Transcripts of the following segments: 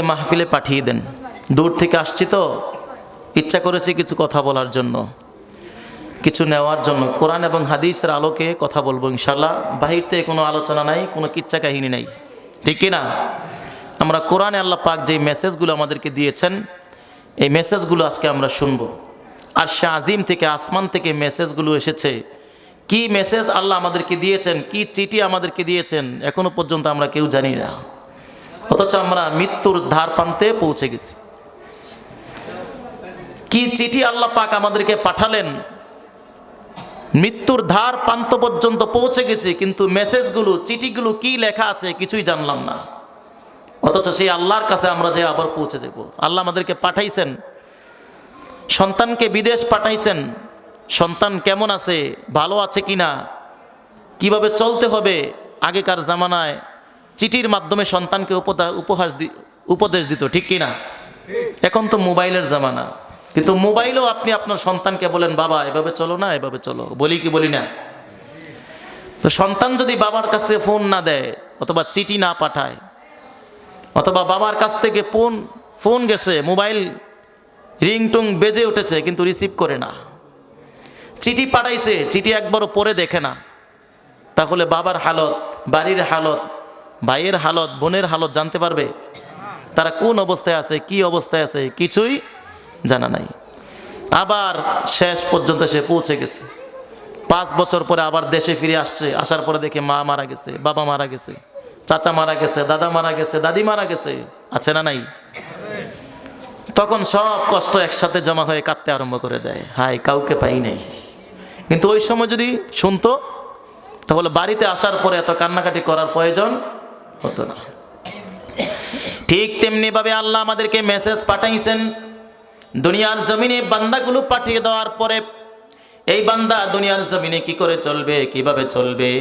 মাহফিলে পাঠিয়ে দেন। দূর থেকে আসছি তো ইচ্ছা করেছি কিছু কথা বলার জন্য, কিছু নেওয়ার জন্য। কোরআন এবং হাদিসের আলোকে কথা বলবো ইনশাল্লাহ। বাহির থেকে কোনো আলোচনা নাই, কোনো কিচ্ছা কাহিনী নাই, ঠিক কি না? আমরা কোরআনে আল্লাহ পাক যে মেসেজগুলো আমাদেরকে দিয়েছেন, এই মেসেজগুলো আজকে আমরা শুনবো। আর সে আজিম থেকে, আসমান থেকে মেসেজগুলো এসেছে। কি মেসেজ আল্লাহ আমাদেরকে দিয়েছেন, কি চিঠি আমাদেরকে দিয়েছেন, এখনো পর্যন্ত আমরা কেউ জানি না। অথচ আমরা মৃত্যুর ধার প্রান্তে পৌঁছে গেছি। কি চিঠি আল্লাহ পাক আমাদেরকে পাঠালেন, মৃত্যুর ধার প্রান্ত পর্যন্ত পৌঁছে গেছি, কিন্তু মেসেজগুলো, চিঠিগুলো কি লেখা আছে কিছুই জানলাম না। অথচ সেই আল্লাহর কাছে আমরা যে আবার পৌঁছে যাব। আল্লাহ আমাদেরকে পাঠাইছেন, সন্তানকে বিদেশ পাঠাইছেন। সন্তান কেমন আছে, ভালো আছে কিনা, কিভাবে চলতে হবে। আগেকার জামানায় চিঠির মাধ্যমে সন্তানকে উপদেশ দিত, ঠিক কিনা? এখন তো মোবাইলের জামানা, কিন্তু মোবাইলেও আপনি আপনার সন্তানকে বলেন, বাবা এভাবে চলো না, এভাবে চলো, বলি কি বলি না? তো সন্তান যদি বাবার কাছে ফোন না দেয়, অথবা চিঠি না পাঠায়, অথবা বাবার কাছ থেকে ফোন গেছে, মোবাইল রিংটুং বেজে উঠেছে কিন্তু রিসিভ করে না, চিঠি পাঠাইছে, চিঠি একবারও পড়ে দেখে না, তাহলে বাবার হালত, বাড়ির হালত, ভাইয়ের হালত, বোনের হালত জানতে পারবে? তারা কোন অবস্থায় আছে, কি অবস্থায় আছে, কিছুই জানা নাই। আবার শেষ পর্যন্ত সে পৌঁছে গেছে। 5 বছর পরে আবার দেশে ফিরে আসছে। আসার পরে দেখে মা মারা গেছে, বাবা মারা গেছে, চাচা মারা গেছে, দাদা মারা গেছে, দাদি মারা গেছে, আছে না নাই? তখন সব কষ্ট একসাথে জমা হয়ে কাঁদতে আরম্ভ করে দেয়, হায় কাউকে পাই নাই। কিন্তু ওই সময় যদি শুনতো, তাহলে বাড়িতে আসার পরে এত কান্নাকাটি করার প্রয়োজন হতো না। ঠিক তেমনি ভাবে আল্লাহ আমাদেরকে মেসেজ পাঠাইছেন। দুনিয়ার জমিনে বান্দাগুলো পাঠিয়ে দেওয়ার পরে এই বান্দা দুনিয়ার জমিনে কি করে চলবে, কিভাবে চলবে,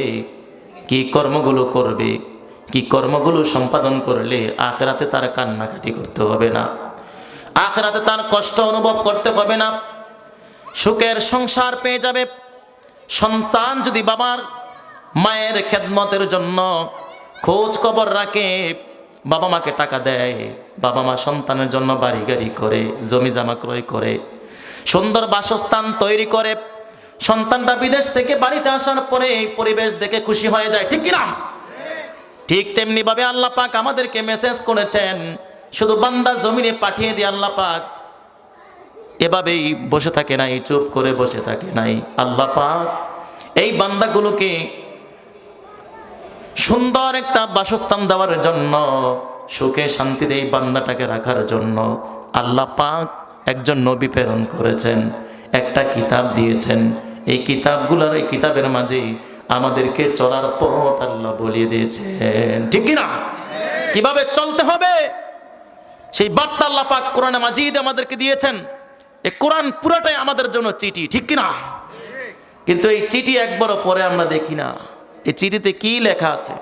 কি কর্মগুলো করবে, কি কর্মগুলো সম্পাদন করলে আখিরাতে তার কান্নাকাটি করতে হবে না, আখিরাতে তার কষ্ট অনুভব করতে হবে না, সুখের সংসার পেয়ে যাবে। সন্তান যদি বাবার মায়ের খেদমতের জন্য খোঁজ খবর রাখে, বাবা মাকে টাকা দেয়, বাবা মা সন্তানের জন্য বাড়ি গাড়ি করে, জমি জামা ক্রয় করে, সুন্দর বাসস্থান তৈরি করে, সন্তানটা বিদেশ থেকে বাড়িতে আসার পরে এই পরিবেশ দেখে খুশি হয়ে যায়, ঠিক কিনা? ঠিক তেমনি ভাবে আল্লাহ পাক আমাদেরকে মেসেজ করেছেন। শুধু বান্দা জমিনে পাঠিয়ে দিয়ে আল্লাহ পাক এভাবেই বসে থাকে নাই, চুপ করে বসে থাকে নাই। আল্লাহ পাক এই বান্দাগুলোকে সুন্দর একটা বাসস্থান দেওয়ার জন্য, সুখে শান্তিতে এই বান্দাটাকে রাখার জন্য আল্লাহ পাক একজন নবী প্রেরণ করেছেন, একটা কিতাব দিয়েছেন। এই কিতাবের মাঝে আমাদেরকে চলার পথ আল্লাহ বলিয়ে দিয়েছেন, ঠিক কিনা? কিভাবে চলতে হবে সেই বার্তা আল্লাহ পাক কোরআনে মাজিদ আমাদেরকে দিয়েছেন। এই কোরআন পুরাটাই আমাদের জন্য চিঠি, ঠিক কিনা? কিন্তু এই চিঠি একবারও পরে আমরা দেখি না। এই চিঠিতে কি লেখা আছে?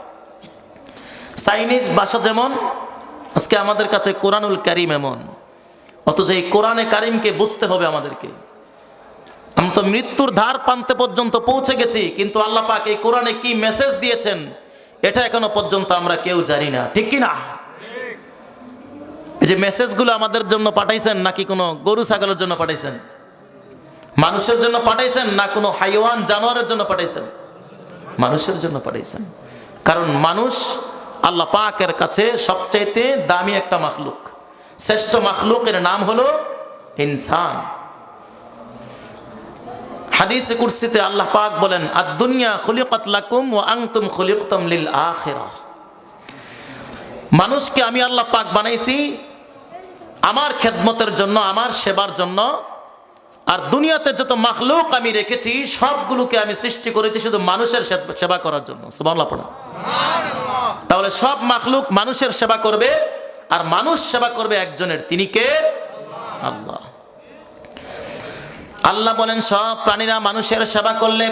চাইনিজ ভাষা যেমন, আজকে আমাদের কাছে কোরআনুল কারীম এমন। অথচ এই কোরআনে কারীমকে বুঝতে হবে আমাদেরকে। আমরা তো মৃত্যুর ধার প্রান্তে পর্যন্ত পৌঁছে গেছি, কিন্তু আল্লাহ পাক এই কোরআনে কি মেসেজ দিয়েছেন এটা এখনো পর্যন্ত আমরা কেউ জানি না, ঠিক কি না? এই যে মেসেজগুলো আমাদের জন্য পাঠাইছেন, নাকি কোনো গরু ছাগলের জন্য পাঠাইছেন, মানুষের জন্য পাঠাইছেন, না কোনো হাইওয়ান জানোয়ারের জন্য পাঠাইছেন? মানুষের জন্য পাঠাইছেন। কারণ মানুষ আল্লাহ পাকের কাছে সবচাইতে দামি একটা মাখলুক, শ্রেষ্ঠ মাখলুকের নাম হলো ইনসান। হাদিসে কুরসিতে আল্লাহ পাক বলেন, আদ-দুনিয়া খুলিকাত লাকুম ওয়া আনতুম খুলিকতুম লিল আখিরাহ। মানুষকে আমি আল্লাহ পাক বানাইছি আমার খেদমতের জন্য, আমার সেবার জন্য। আর দুনিয়াতে যত মাখলুক আমি রেখেছি সবগুলোকে আমি সৃষ্টি করেছি শুধু মানুষের সেবা করার জন্য। সুবহানাল্লাহ পড়া। তাহলে সব মাখলুক মানুষের সেবা করবে, আর মানুষ সেবা করবে একজনের, তিনি কে? আল্লাহ। আল্লাহ বলেন, সব প্রাণীরা মানুষের সেবা করলে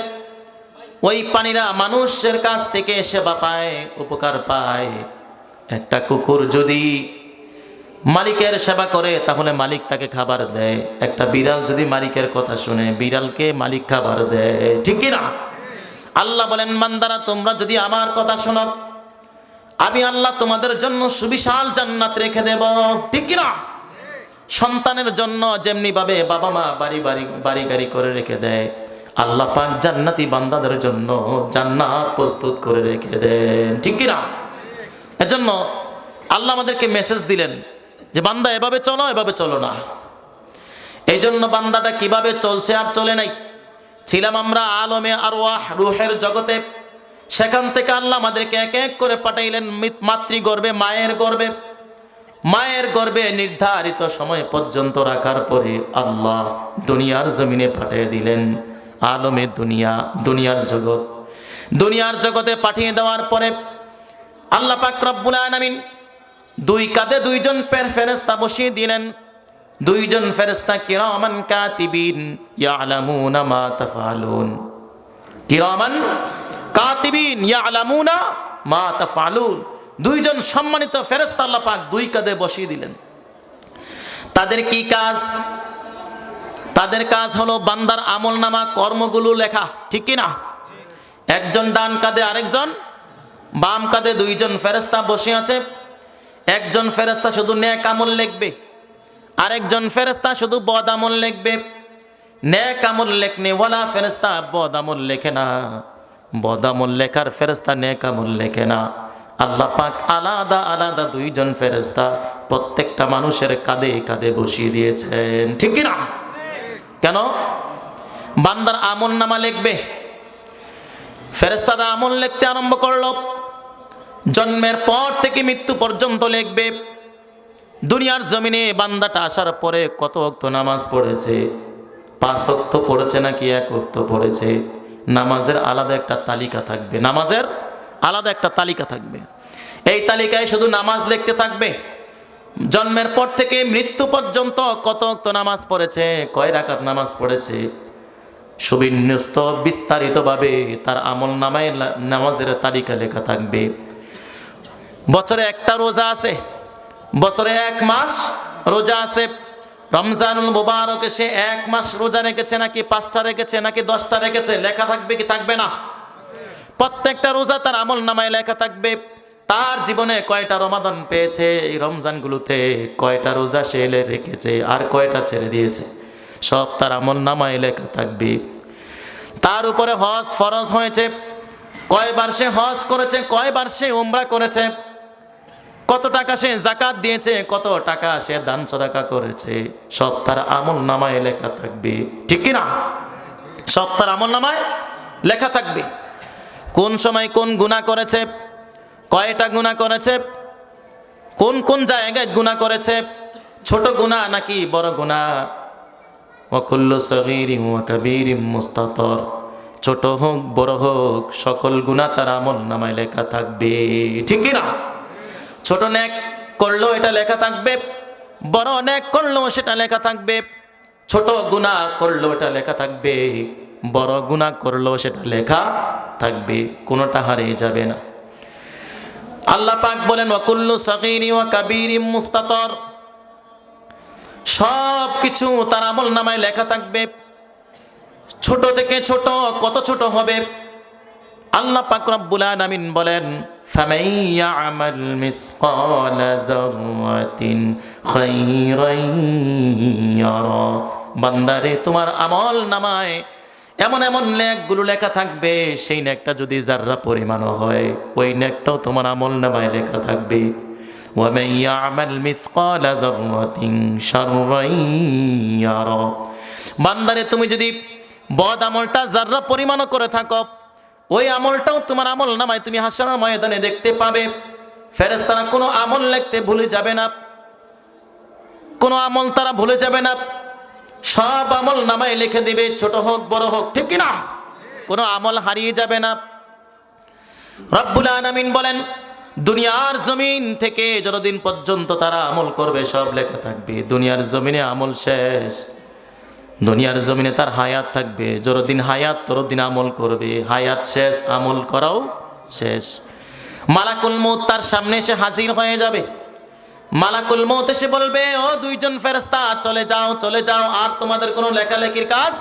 ওই প্রাণীরা মানুষের কাছ থেকে সেবা পায়, উপকার পায়। একটা কুকুর যদি মালিকের সেবা করে তাহলে মালিক তাকে খাবার দেয়। একটা বিড়াল যদি মালিকের কথা শুনে, বিড়ালকে মালিক খাবার দেয়, ঠিক কি না? আল্লাহ বলেন, বান্দারা তোমরা যদি আমার কথা শোনো, আমি আল্লাহ তোমাদের জন্য সুবিশাল জান্নাত রেখে দেব। ঠিক কিনা? সন্তানের জন্য যেমনি ভাবে বাবা মা বাড়ি গাড়ি করে রেখে দেয়, আল্লাহ পাক জান্নাতি বান্দাদের জন্য জান্নাত প্রস্তুত করে রেখে দেন। ঠিক কিনা? এজন্য আল্লাহ আমাদেরকে মেসেজ দিলেন যে বান্দা এভাবে চলো, এভাবে চলো না। এই জন্য বান্দাটা কিভাবে চলছে আর চলে নাই। ছিলাম আমরা আলমে আরওয়াহ, রূহের জগতে। সেখান থেকে আল্লাহ আমাদেরকে এক এক করে পাঠাইলেন মাতৃগর্ভে, মায়ের গর্ভে নির্ধারিত সময় পর্যন্ত রাখার পরে আল্লাহ দুনিয়ার জমিনে পাঠিয়ে দিলেন। আলমে দুনিয়ার জগতে পাঠিয়ে দেওয়ার পরে আল্লাহ পাক রব্বুল আলামিন দুই কাঁধে দুইজন ফেরেশতা বসিয়ে দিলেন। দুইজন ফেরেশতা কিরামান কাতিবিন ইয়ালামুনা মা তাফআলুন। কিরামান কাতিবিন ইয়ালামুনা মা তাফআলুন। দুইজন সম্মানিত ফেরেশতা আল্লাহ পাক দুই কাঁধে বসিয়ে দিলেন। তাদের কি কাজ? তাদের কাজ হলো বান্দার আমলনামা, কর্মগুলো লেখা। ঠিক কি না? একজন ডান কাঁধে, আরেকজন বাম কাঁধে দুইজন ফেরেশতা বসে আছে। একজন ফেরেশতা শুধু নেক আমল লিখবে, আরেকজন ফেরেশতা শুধু বদ আমল লিখবে। নেক আমল লেখনে ওয়ালা ফেরেশতা বদ আমল লেখে না, বদ আমল লেখার ফেরেশতা নেক আমল লেখে না। আল্লাহ পাক আলাদা আলাদা দুইজন ফেরেশতা প্রত্যেকটা মানুষের কাঁধে কাঁধে বসিয়ে দিয়েছেন। ঠিক কি না? কেন? বান্দার আমল নামা লিখবে। ফেরেশতারা আমল লিখতে আরম্ভ করলো। জন্মের পর থেকে মৃত্যু পর্যন্ত লিখবে। দুনিয়ার জমিনে বান্দাটা আসার পরে কত ওয়াক্ত নামাজ পড়েছে, 5 ওয়াক্ত পড়েছে নাকি 1 ওয়াক্ত পড়েছে, নামাজের আলাদা একটা তালিকা থাকবে। নামাজের আলাদা একটা তালিকা থাকবে। এই তালিকায় শুধু নামাজ লিখতে থাকবে। জন্মের পর থেকে মৃত্যু পর্যন্ত কত ওয়াক্ত নামাজ পড়েছে, কয় রাকাত নামাজ পড়েছে, সুবিন্যস্ত বিস্তারিতভাবে তার আমল নামায় নামাজের তালিকা লেখা থাকবে। বছরে একটা রোজা আছে, বছরে 1 মাস রোজা আছে। রমজানুল মুবারকে সে 1 মাস রোজা রেখেছে নাকি 5টা রেখেছে নাকি 10টা রেখেছে, লেখা থাকবে কি থাকবে না? প্রত্যেকটা রোজা তার আমল নামায় লেখা থাকবে। তার জীবনে কয়টা রমাদান পেয়েছে, এই রমজানগুলোতে কয়টা রোজা সে রেখেছে আর কয়টা ছেড়ে দিয়েছে, সব তার আমল নামায় লেখা থাকবে। তার উপরে হজ ফরজ হয়েছে, কয়বার সে হজ করেছে, কয়বার সে উমরা করেছে, কত টাকা সে যাকাত দিয়েছে, কত টাকা সে দান সদকা করেছে, সব তার আমল নামায় লেখা থাকবে। ঠিক কি না? সব তার আমল নামায় লেখা থাকবে। কোন সময় কোন গুনাহ করেছে, কয়টা গুনাহ করেছে, কোন কোন জায়গায় গুনাহ করেছে, ছোট গুনাহ নাকি বড় গুনাহ। ওয়া কুল্লু সগীরিন ওয়া কাবীরিন মুস্তাতর। ছোট হোক বড় হোক সকল গুনাহ তার আমল নামায় লেখা থাকবে। ঠিক কি না? ছোট নেক করলেও এটা লেখা থাকবে, বড় নেক করলেও সেটা লেখা থাকবে। ছোট গুনাহ করলেও এটা লেখা থাকবে, বড় গুনাহ করলেও সেটা লেখা থাকবে, কোনোটা হারিয়ে যাবে না। আল্লাহ পাক বলেন ওয়া কুল্লু সগীরিন ওয়া কাবীরিন মুস্তাতর। সব কিছু তার আমল নামায় লেখা থাকবে। ছোট থেকে ছোট কত ছোট হবে, আল্লাহ পাক রব্বুল আলামিন বলেন ফামান ইয়ামাল মিসকালা যাররাতিন খায়রান ইয়ারা। বান্দারে তোমার আমল নামায় এমন এমন নেকগুলো লেখা থাকবে, সেই নেকটা যদি যাররা পরিমাণও হয় ওই নেকটাও তোমার আমল নামায় লেখা থাকবে। ওয়া মান ইয়ামাল মিসকালা যাররাতিন শাররান ইয়ারা। বান্দারে তুমি যদি বদ আমলটা যাররা পরিমাণও করে থাকো, ওই আমলটাও তোমার আমল নামায় তুমি হাসরের ময়দানে দেখতে পাবে। ফেরেশতারা কোনো আমল লিখতে ভুলে যাবে না, কোনো আমল তারা ভুলে যাবে না, সব আমল নামায় লিখে দিবে, ছোট হোক বড় হোক। ঠিক কি না? কোনো আমল হারিয়ে যাবে না। রব্বুল আলামিন বলেন দুনিয়ার জমিন থেকে যতদিন পর্যন্ত তারা আমল করবে সব লেখা থাকবে। দুনিয়ার জমিনে আমল শেষ, দুনিয়ার জমিনে তার হায়াত থাকবে, যতদিন হায়াত ততদিন আমল করবে, হায়াত শেষ আমল করাও শেষ। মালাকুল মউত তার সামনে এসে হাজির হয়ে যাবে। মালাকুল মউত এসে বলবে ও দুইজন ফেরেশতা চলে যাও, চলে যাও, আর তোমাদের কোনো লেখালেখির কাজ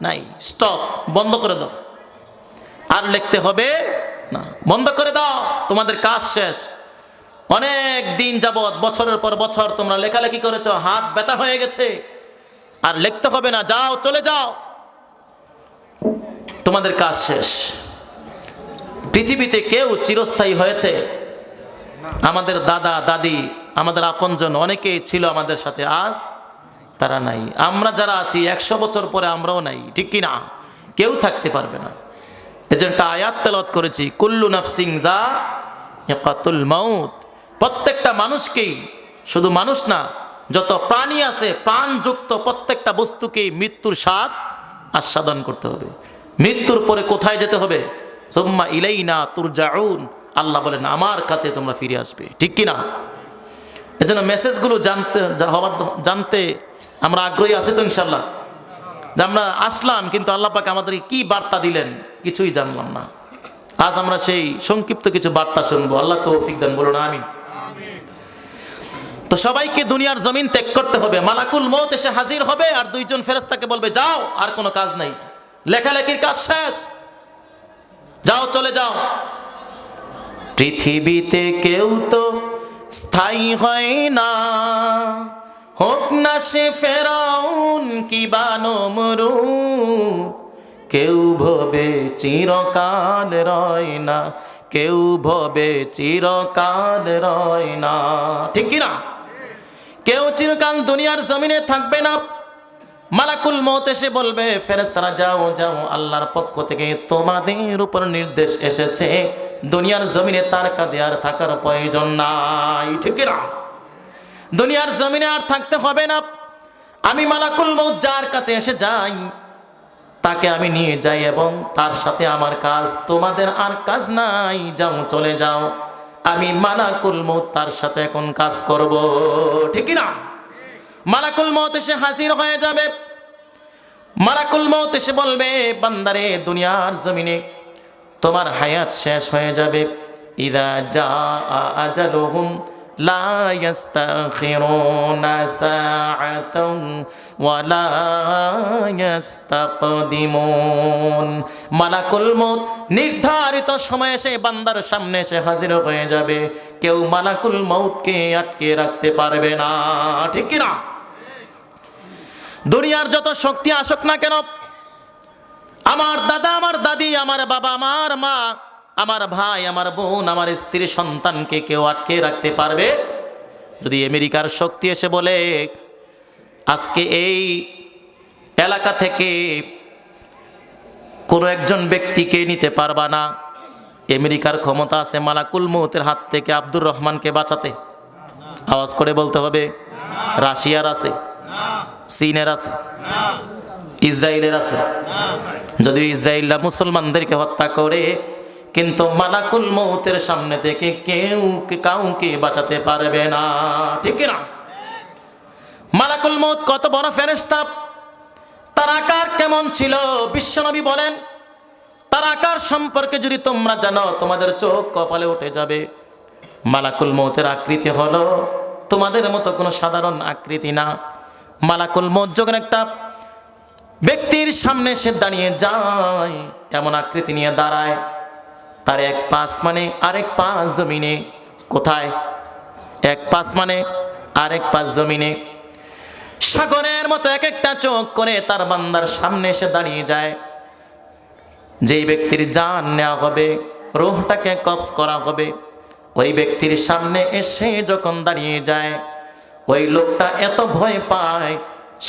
নাই, স্টপ, বন্ধ করে দাও, আর লিখতে হবে না, বন্ধ করে দাও, তোমাদের কাজ শেষ। অনেক দিন যাবৎ বছরের পর বছর তোমরা লেখালেখি করেছো, হাত ব্যথা হয়ে গেছে, আর লিখতে হবে না, যাও চলে যাও, তোমাদের কাজ শেষ। পৃথিবীতে কেউ চিরস্থায়ী হয়েছে? আমাদের দাদা দাদি, আমাদের আপনজন অনেকেই ছিল আমাদের সাথে, আজ তারা নাই। আমরা যারা আছি 100 বছর পরে আমরাও নাই, ঠিক কি না? কেউ থাকতে পারবে না। এজন্য একটা আয়াত তেলাওয়াত করেছি, কুল্লু নাফসিন যায়িকাতুল মাউত। প্রত্যেকটা মানুষকেই, শুধু মানুষ না, যত প্রাণী আছে, প্রাণযুক্ত প্রত্যেকটা বস্তুকেই মৃত্যুর স্বাদ আস্বাদন করতে হবে। মৃত্যুর পরে কোথায় যেতে হবে? সুম্মা ইলাইনা তুরজাউন। আল্লাহ বলেন আমার কাছে তোমরা ফিরে আসবে, ঠিক কি না? এজন্য মেসেজগুলো জানতে আমরা আগ্রহী আছি তো ইনশাল্লাহ? যে আমরা আসলাম, কিন্তু আল্লাহ পাক আমাদেরকে কি বার্তা দিলেন কিছুই জানলাম না। আজ আমরা সেই সংক্ষিপ্ত কিছু বার্তা শুনবো। আল্লাহ তৌফিক দেন, বলুন আমিন। তো সবাইকে দুনিয়ার জমিন ত্যাগ করতে হবে। মালাকুল মউত এসে হাজির হবে আর দুইজন ফেরেশতাকে বলবে যাও, আর কোনো কাজ নাই, লেখালেখির কাজ শেষ, যাও চলে যাও। পৃথিবীতে কেউ তো স্থায়ী হয় না, হোক না সে ফেরাউন কি বা নমরুদ। কেউ ভবে চিরকাল রয় না, কেউ ভবে চিরকাল রয় না, ঠিক কি না? কেউ চিরকাল দুনিয়ার জমিনে থাকবে না। মালাকুল মউত এসে বলবে ফেরেশতারা যাও যাও, আল্লাহর পক্ষ থেকে তোমাদের উপর নির্দেশ এসেছে, দুনিয়ার জমিনে তার কাঁধে আর থাকার প্রয়োজন নাই, ঠিক না? দুনিয়ার জমিনে আর থাকতে হবে না। আমি মালাকুল মউত যার কাছে এসে যাই, তাকে আমি নিয়ে যাই এবং তার সাথে আমার কাজ, তোমাদের আর কাজ নাই, যাও চলে যাও। আমি মালাকুল মউত তার সাথে এখন কাজ করব, ঠিক না? মালাকুল মউত এসে হাজির হয়ে যাবে। মালাকুল মউত এসে বলবে বান্দারে, দুনিয়ার জমিনে তোমার হায়াত শেষ হয়ে যাবে। ইদা জাআ আজালুহুম লা ইস্তাখিরুনা সাআতান ওয়া লা ইস্তাকদিমুন। মালাকুল মউত নির্ধারিত সময়ে এসে বান্দার সামনে এসে হাজির হয়ে যাবে। কেউ মালাকুল মউতকে আটকে রাখতে পারবে না, ঠিক কি না? দুনিয়ার যত শক্তি আসুক না কেন, আমার দাদা, আমার দাদি, আমার বাবা, আমার মা, আমার ভাই, আমার বোন, আমার স্ত্রী, সন্তানকে কেউ আটকে রাখতে পারবে? যদি আমেরিকার শক্তি এসে বলে আজকে এই এলাকা থেকে কোনো একজন ব্যক্তিকে নিতে পারবা না, আমেরিকার ক্ষমতা আছে মালাকুল মউতের হাত থেকে আব্দুর রহমানকে বাঁচাতে? আওয়াজ করে বলতে হবে। রাশিয়ার আছে, চীনের আছে, ইসরায়েলের আছে। যদি ইসরায়েলরা মুসলমানদেরকে হত্যা করে, কিন্তু মালাকুল মউতের সামনে থেকে কেউ কাউকে বাঁচাতে পারবে না, ঠিক না? মালাকুল মউত কত বড় ফেরেশতা, তার আকার কেমন ছিল বিশ্বনবী বলেন, তার আকার সম্পর্কে যদি তোমরা জানো তোমাদের চোখ কপালে উঠে যাবে। মালাকুল মউতের আকৃতি হলো তোমাদের মতো কোনো সাধারণ আকৃতি না। মালাকুল মউত যখন একটা ব্যক্তির সামনে সে দাঁড়িয়ে যায়, এমন আকৃতি নিয়ে দাঁড়ায়, তার এক পাশ মানে আরেক পাশ জমিনে। কোথায়? এক পাশ মানে আরেক পাশ জমিনে। সাগরের মতো এক একটা চোখ করে তার বান্দার সামনে এসে দাঁড়িয়ে যায়। যেই ব্যক্তির জান নেওয়া হবে, রূহটাকে কবজ করা হবে, ওই ব্যক্তির সামনে এসে যখন দাঁড়িয়ে যায়, ওই লোকটা এত ভয় পায়,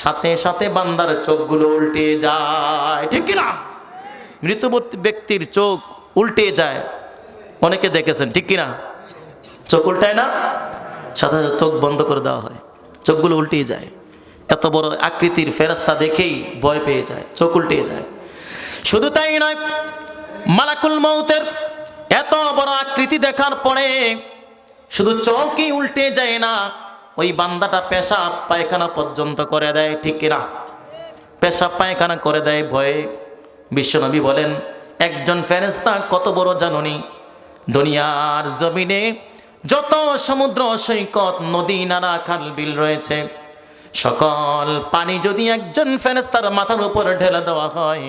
সাথে সাথে বান্দার চোখগুলো উল্টে যায়, ঠিক কিনা? মৃতবর্তী ব্যক্তির চোখ উল্টে যায়, অনেকে দেখেছেন, ঠিক কিনা? চোখ উল্টায় না, সাথে সাথে চোখ বন্ধ করে দেওয়া হয়, চোখগুলো উল্টে যায়। এত বড় আকৃতির ফেরেশতা দেখেই ভয় পেয়ে যায়, চোখ উল্টে যায়। শুধু তাই নয়, মালাকুল মউতের এত বড় আকৃতি দেখার পরে শুধু চোখই উল্টে যায় না, ওই বান্দাটা পেশাব পায়খানা পর্যন্ত করে দেয়, ঠিক কিনা? পেশাব পায়খানা করে দেয় ভয়ে। বিশ্বনবী বলেন একজন ফেরেশতা কত বড় জানুনি? দুনিয়ার জমিনে যত সমুদ্র সৈকত, নদী, নালা, খাল, বিল রয়েছে, সকল পানি যদি একজন ফেরেশতার মাথার উপর ঢেলে দেওয়া হয়,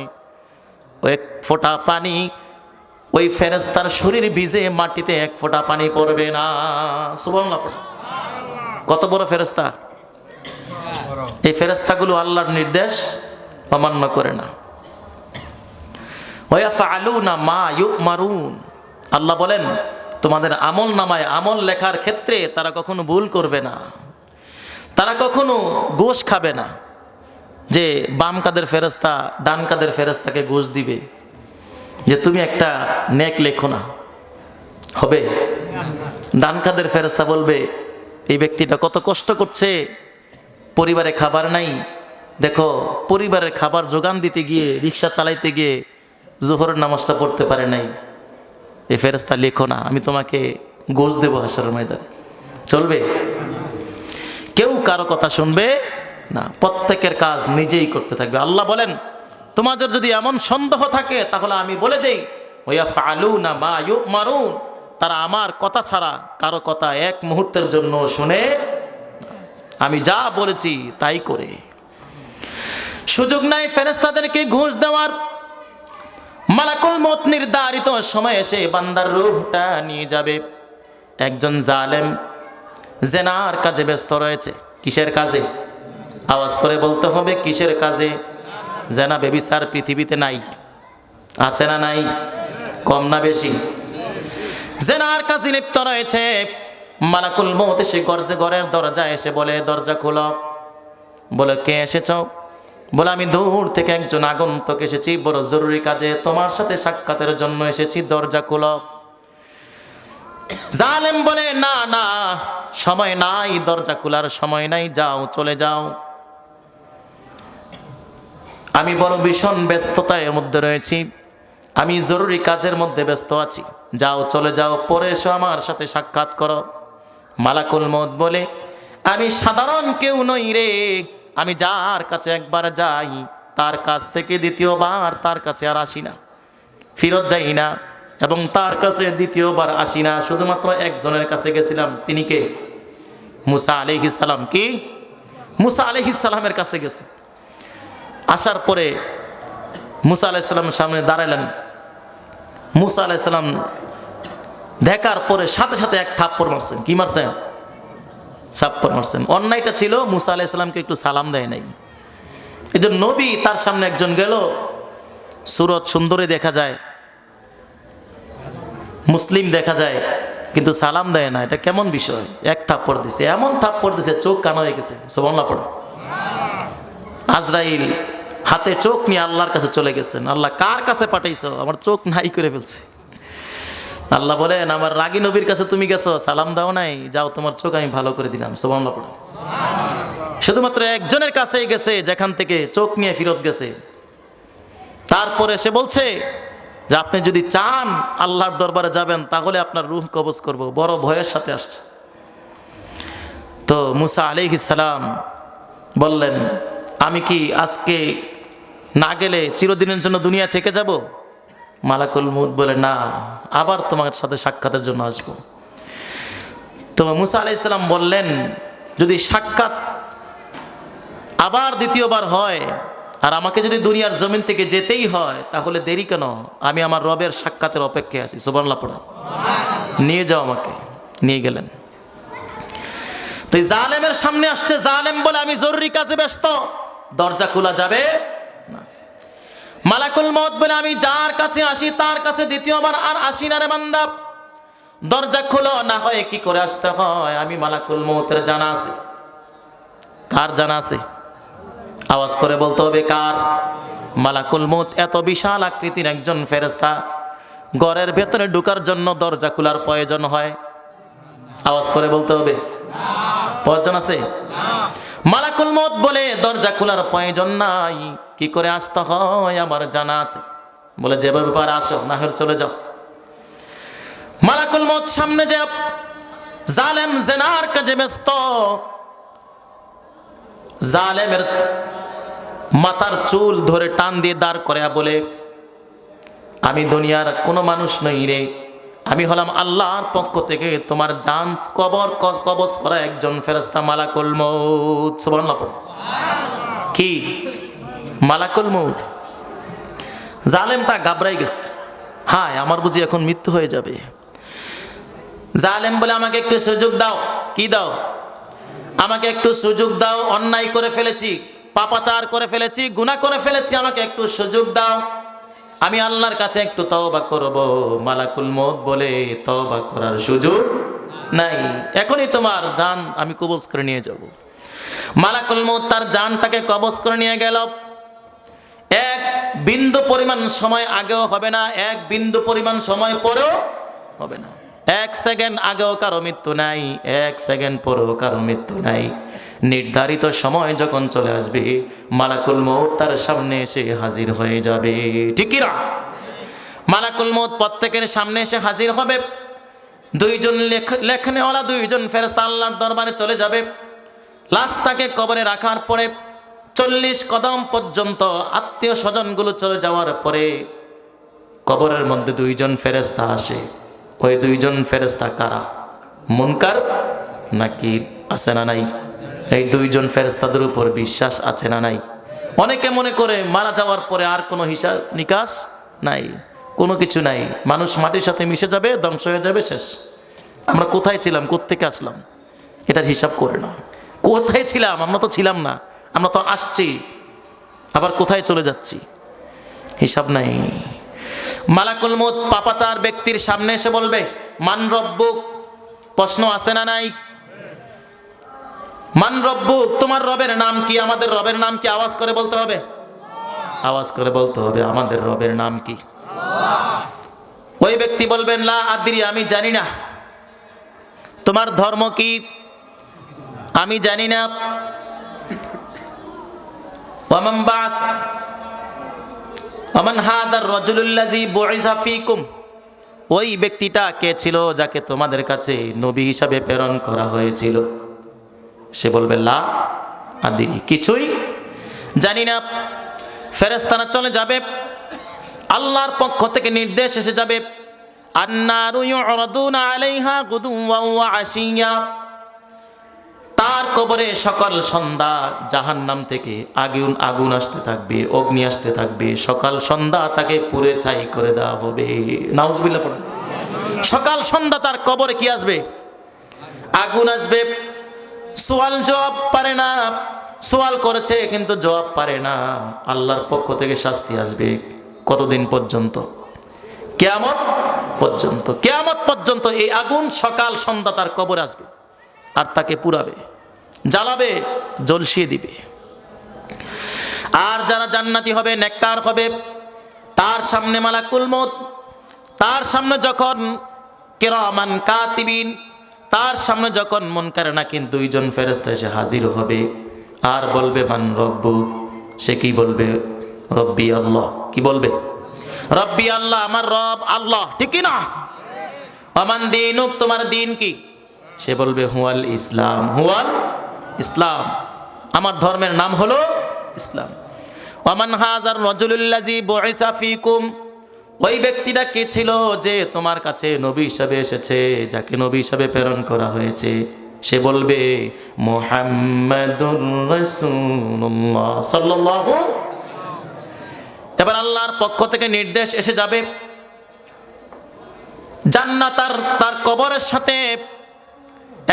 এক ফোঁটা পানি ওই ফেরেশতার শরীর ভিজে মাটিতে এক ফোঁটা পানি পড়বে না। সুবহানাল্লাহ পড়ে। কত বড় ফেরেশতা! এই ফেরেশতাগুলো আল্লাহর নির্দেশ অমান্য করে না। ওয়াফআলুনা মা ইউমারুন, আল্লাহ বলেন তোমাদের আমল নামায় আমল লেখার ক্ষেত্রে তারা কখনো ভুল করবে না, তারা কখনো ঘুষ খাবে না। যে বাম কাদের ফেরেশতা ডান কাদের ফেরেশতাকে ঘুষ দিবে যে তুমি একটা নেক লেখো না, হবে? ডান কাদের ফেরেশতা বলবে এই ব্যক্তিটা কত কষ্ট করছে, পরিবারে খাবার নাই, দেখো পরিবারের খাবার যোগান দিতে গিয়ে রিক্সা চালাইতে গিয়ে জোহরের নামাজটা পড়তে পারে নাই, এই ফেরেশতা লেখো না, আমি তোমাকে ঘুষ দেবো হাসরের ময়দানে। চলবে? কেউ কারো কথা শুনবে না, প্রত্যেকের কাজ নিজেই করতে থাকবে। আল্লাহ বলেন তোমাদের যদি এমন সন্দেহ থাকে তাহলে আমি বলে দেই ওয়াফআলুনা মা ইউমারুন, তারা আমার কথা ছাড়া কারো কথা এক মুহূর্তের জন্য শুনে না। আমি যা বলেছি তাই করে। সুযোগ নাই ফেরেশতাদেরকে ঘুষ দেওয়ার। মালাকুল মউত নির্ধারিত সময় এসে বান্দার রূহটা নিয়ে যাবে। একজন জালেম জেনার কাজে ব্যস্ত রয়েছে। কিসের কাজে? আওয়াজ করে বলতে হবে, কিসের কাজে? জেনা ব্যভিচার পৃথিবীতে নাই, আছে না নাই? কম না বেশি? জেনার কাজে লিপ্ত রয়েছে। মালাকুল মউত এসে ঘরের দরজায় এসে বলে দরজা খোলো। বলে কে এসেছ? বলে আমি দূর থেকে একজন আগন্তুক এসেছি, বড় জরুরি কাজে তোমার সাথে সাক্ষাতের জন্য এসেছি, দরজা খোলো। জালেম বলে না না, সময় নাই, দরজা খোলার সময় নাই, যাও চলে যাও, আমি বড় ভীষণ ব্যস্ততার মধ্যে রয়েছি, আমি জরুরি কাজের মধ্যে ব্যস্ত আছি, যাও চলে যাও, পরে এসো আমার সাথে সাক্ষাৎ করো। মালাকুল মউত বলে আমি সাধারণ কেউ নই রে, আমি যার কাছে একবার যাই তার কাছ থেকে দ্বিতীয়বার তার কাছে আর আসি না, ফিরত যাই না, এবং তার কাছে দ্বিতীয়বার আসি না। শুধুমাত্র একজনের কাছে গেছিলাম, তিনি কে? মুসা আলাইহিস সালাম। কি? মুসা আলাইহিস সালামের কাছে গেছে। আসার পরে মুসা আলাইহিস সালামের সামনে দাঁড়ালেন। মুসা আলাইহিস সালাম দেখার পরে সাথে সাথে এক থাপ্পড় মারছেন। কি মারছেন? থাপ্পড় মারছেন। অন্যায়টা ছিল মুসা আলাইহিস সালামকে একটু সালাম দেয় নাই। এই যে নবী, তার সামনে একজন গেল, সুরত সুন্দরী দেখা যায়, মুসলিম দেখা যায়, কিন্তু সালাম দেয় না, এটা কেমন বিষয়? এক থাপ্পড় দিছে, এমন থাপ্পড় দিছে চোখ কানা হয়ে গেছে। সুবহানাল্লাহ পড়ো। আজরাইল হাতে চোখ নিয়ে আল্লাহর কাছে চলে গেছেন। আল্লাহ কার কাছে পাঠাইছো? আমার চোখ নাই করে ফেলছে। আল্লাহ বলেন আমার রাগী নবীর কাছে তুমি গেছো, সালাম দাও নাই, যাও তোমার চোখ আমি ভালো করে দিলাম। সুবহানাল্লাহ পড়ো। শুধুমাত্র একজনের কাছেই গেছে, যেখান থেকে চোখ নিয়ে ফিরত গেছে। তারপরে সে বলছে যে আপনি যদি চান আল্লাহর দরবারে যাবেন তাহলে আপনার রূহ কবজ করব। বড় ভয়ের সাথে আসছে। তো মুসা আলাইহিস সালাম বললেন আমি কি আজকে না গেলে চিরদিনের জন্য দুনিয়া থেকে যাব? মালাকুল মউত বলে না, আবার তোমার সাথে সাক্ষাতের জন্য আসবো। তো মুসা আলাইহিস সালাম বললেন যদি সাক্ষাৎ আবার দ্বিতীয়বার হয় আর আমাকে যদি দুনিয়ার জমিন থেকে যেতেই হয় তাহলে দেরি কেন? আমি আমার রবের সাক্ষাতের অপেক্ষায় আছি। সুবহানাল্লাহ পড়ো। নিয়ে যাও আমাকে। নিয়ে গেলেন। তো এই জালেমের সামনে আসছে। জালেম বলে আমি জরুরি কাজে ব্যস্ত, দরজা খোলা যাবে না। মালাকুল মউত বলে আমি যার কাছে আসি তার কাছে দ্বিতীয়বার আর আসি না রে বান্দা, দরজা খোলো, না হয় কি করে আসতে হয় আমি মালাকুল মউতের জানা আছে। কার জানা আছে? আওয়াজ করে বলতে হবে কার? মালাকুল মউত এত বিশাল আকৃতির একজন ফেরেশতা, ঘরের ভেতরে ঢোকার জন্য দরজা খোলার প্রয়োজন হয়? আওয়াজ করে বলতে হবে প্রয়োজন আছে? মালাকুল মউত বলে দরজা খোলার প্রয়োজন নাই, কি করে আসতে হয় আমার জানা আছে। বলে যেভাবে পারে আসো, না হলে চলে যাও। মালাকুল মউত সামনে যে জালেম জেনার কাজে ব্যস্ত, জালেমের মাথার চুল ধরে টান দিয়ে দাঁড় করে বলে আমি দুনিয়ার কোনো মানুষ নই রে, আমি হলাম আল্লাহর পক্ষ থেকে তোমার জান কবজ করা একজন ফেরেশতা মালাকুল মউত। সুবহানাল্লাহ। কি মালাকুল মউত? জালেমটা ঘাবড়াই গেছে। হায় আমার বুঝি এখন মৃত্যু হয়ে যাবে। জালেম বলে আমাকে একটু সুযোগ দাও। কি দাও? আমাকে একটু সুযোগ দাও, অন্যায় করে ফেলেছি, পাপাচার করে ফেলেছি, গুনাহ করে ফেলেছি, আমাকে একটু সুযোগ দাও, আমি আল্লাহর কাছে একটু তওবা করব। মালাকুল মউত বলে তওবা করার সুযোগ নাই, এখনই তোমার জান আমি কবজ করে নিয়ে যাব। মালাকুল মউত তার জানটাকে কবজ করে নিয়ে গেল। এক বিন্দু পরিমাণ সময় আগেও হবে না, এক বিন্দু পরিমাণ সময় পরেও হবে না। এক সেকেন্ড আগেও কারো মৃত্যু নাই, এক সেকেন্ড পরেও কারো মৃত্যু নাই। নির্ধারিত সময় যখন চলে আসবে মালাকুল মউত তার সামনে এসে হাজির হয়ে যাবে। ঠিক কি না? মালাকুল মউত প্রত্যেকের সামনে এসে হাজির হবে। দুইজন লেখনেওয়ালা দুইজন ফেরেশতা আল্লাহর দরবারে চলে যাবে। লাশটাকে কবরে রাখার পরে 40 কদম পর্যন্ত আত্মীয় স্বজনগুলো চলে যাওয়ার পরে কবরের মধ্যে দুইজন ফেরেশতা আসে। ওই দুইজন ফেরেশতা কারা? মুনকার নাকির আছে না নাই? এই দুইজন ফেরেশতাদের উপর বিশ্বাস আছে না নাই? অনেকে মনে করে মারা যাওয়ার পরে আর কোনো হিসাব নিকাশ নাই, কোনো কিছু নাই, মানুষ মাটির সাথে মিশে যাবে, ধ্বংস হয়ে যাবে, শেষ। আমরা কোথায় ছিলাম, কোত্থেকে আসলাম, এটার হিসাব করে না। কোথায় ছিলাম? আমরা তো ছিলাম না, আমরা তো আসছি, আবার কোথায় চলে যাচ্ছি, হিসাব নাই। মালাকুল মউত পাপাচার ব্যক্তির সামনে এসে বলবে মান রব্বুক। প্রশ্ন আছে না নাই? মান রব্বুক, তোমার রবের নাম কি? আমাদের রবের নাম কি? আওয়াজ করে বলতে হবে, আওয়াজ করে বলতে হবে আমাদের রবের নাম কি? ওই ব্যক্তি বলবেন লা আদরি, আমি জানি না। তোমার ধর্ম কি? আমি জানি না। ওয়ামান বাস ওয়ামান হাদার রাজুলুল্লাযী বুইসা ফীকুম, ওই ব্যক্তিটা কে ছিল যাকে তোমাদের কাছে নবী হিসাবে প্রেরণ করা হয়েছিল? সে বলবে লা আদরি, কিছুই জানি না। ফেরেশতারা চলে যাবে, আল্লাহর পক্ষ থেকে নির্দেশ এসে যাবে আন্নারু ইউরাদুনা আলাইহা গুদুওয়া ওয়া আশিয়া। তার কবরে সকাল সন্ধ্যা জাহান্নাম থেকে আগুন আসতে থাকবে, অগ্নি আসতে থাকবে, সকাল সন্ধ্যা তাকে পুড়ে ছাই করে দেওয়া হবে। নাউজুবিল্লাহ পড়েন। সকাল সন্ধ্যা তার কবরে কি আসবে? আগুন আসবে। সওয়াল জবাব পারে না, সওয়াল করেছে কিন্তু জবাব পারে না। আল্লাহর পক্ষ থেকে শাস্তি আসবে। কতদিন পর্যন্ত? কিয়ামত পর্যন্ত। কিয়ামত পর্যন্ত এই আগুন সকাল সন্ধ্যা তার কবরে আসবে আর তাকে পুড়াবে, জ্বালাবে, জ্বলসিয়ে দিবে। আর যারা জান্নাতি হবে, নেককার হবে, তার সামনে মালাকুল মউত, তার সামনে যখন কিরামান কাতিবিন, তার সামনে যখন মুনকার নাকির দুইজন ফেরেশতা এসে হাজির হবে আর বলবে মান রব্বু, সে কি বলবে? রব্বি আল্লাহ। কি বলবে? রব্বি আল্লাহ, আমার রব আল্লাহ। ঠিক কি না? ওয়ামান দীনুক, তোমার দিন কি? সে বলবে হুয়াল ইসলাম। হুয়াল ইসলাম, আমার ধর্মের নাম হলো ইসলাম। ওয়ামান হাজার রাজুলুল্লাযী বুইসা ফীকুম, ওই ব্যক্তিটা কে ছিল যে তোমার কাছে নবী হিসাবে এসেছে, যাকে নবী হিসাবে প্রেরণ করা হয়েছে? সে বলবে মুহাম্মাদুর রাসূলুল্লাহ সাল্লাল্লাহু। এবার আল্লাহর পক্ষ থেকে নির্দেশ এসে যাবে, জান্নাত তার কবরের সাথে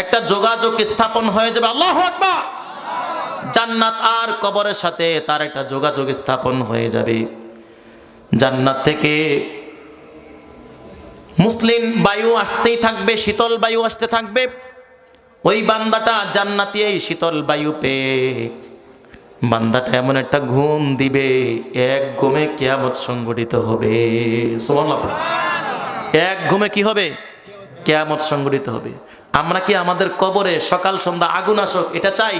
একটা যোগাযোগ স্থাপন হয়ে যাবে। আল্লাহু আকবার। জান্নাত আর কবরের সাথে তার একটা যোগাযোগ স্থাপন হয়ে যাবে। জান্নাত থেকে মুসলিম বায়ু আসতেই থাকবে, শীতল বায়ু আসতে থাকবে। ওই বান্দাটা জান্নাতি এই শীতল বায়ু পেয়ে বান্দাটা এমন একটা ঘুম দিবে, এক ঘুমে কিয়ামত সংঘটিত হবে। সুবহানাল্লাহ। এক ঘুমে কি হবে? কিয়ামত সংঘটিত হবে। আমরা কি আমাদের কবরে সকাল সন্ধ্যা আগুন আসুক এটা চাই?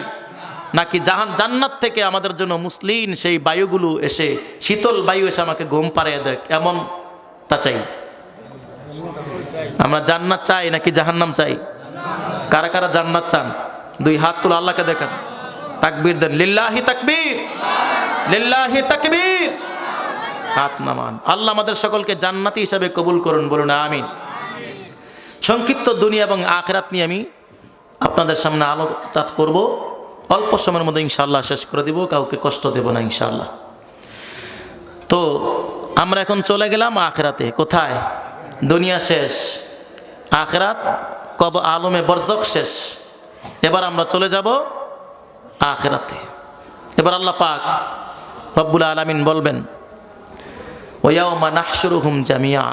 নাকি জান্নাত থেকে আমাদের জন্য মুসলিম সেই বায়ুগুলো এসে, শীতল বায়ু এসে আমাকে ঘুম পাড়িয়ে দেখ, এমন তা চাই? আমরা জান্নাত চাই নাকি জাহান্নাম চাই? কারা কারা জান্নাত চান? দুই হাত তুলে আল্লাহকে দেখান, তাকবীর দেন, লিল্লাহি তাকবীর, লিল্লাহি তাকবীর। হাত নামান। আল্লাহ আমাদের সকলকে জান্নাতি হিসাবে কবুল করুন, বলুন আমিন। সংক্ষিপ্ত দুনিয়া এবং আখিরাত নিয়ে আমি আপনাদের সামনে আলোচনা করব। অল্প সময়ের মধ্যে ইনশাআল্লাহ শেষ করে দিব, কাউকে কষ্ট দেব না ইনশাআল্লাহ। তো আমরা এখন চলে গেলাম আখিরাতে। কোথায়? দুনিয়া শেষ, আখিরাত কব আলমে বরজখ শেষ। এবার আমরা চলে যাব আখিরাতে। এবার আল্লাহ পাক রব্বুল আলামিন বলবেন, ওয়া ইয়াউমা নাহশুরুহুম জামিআ,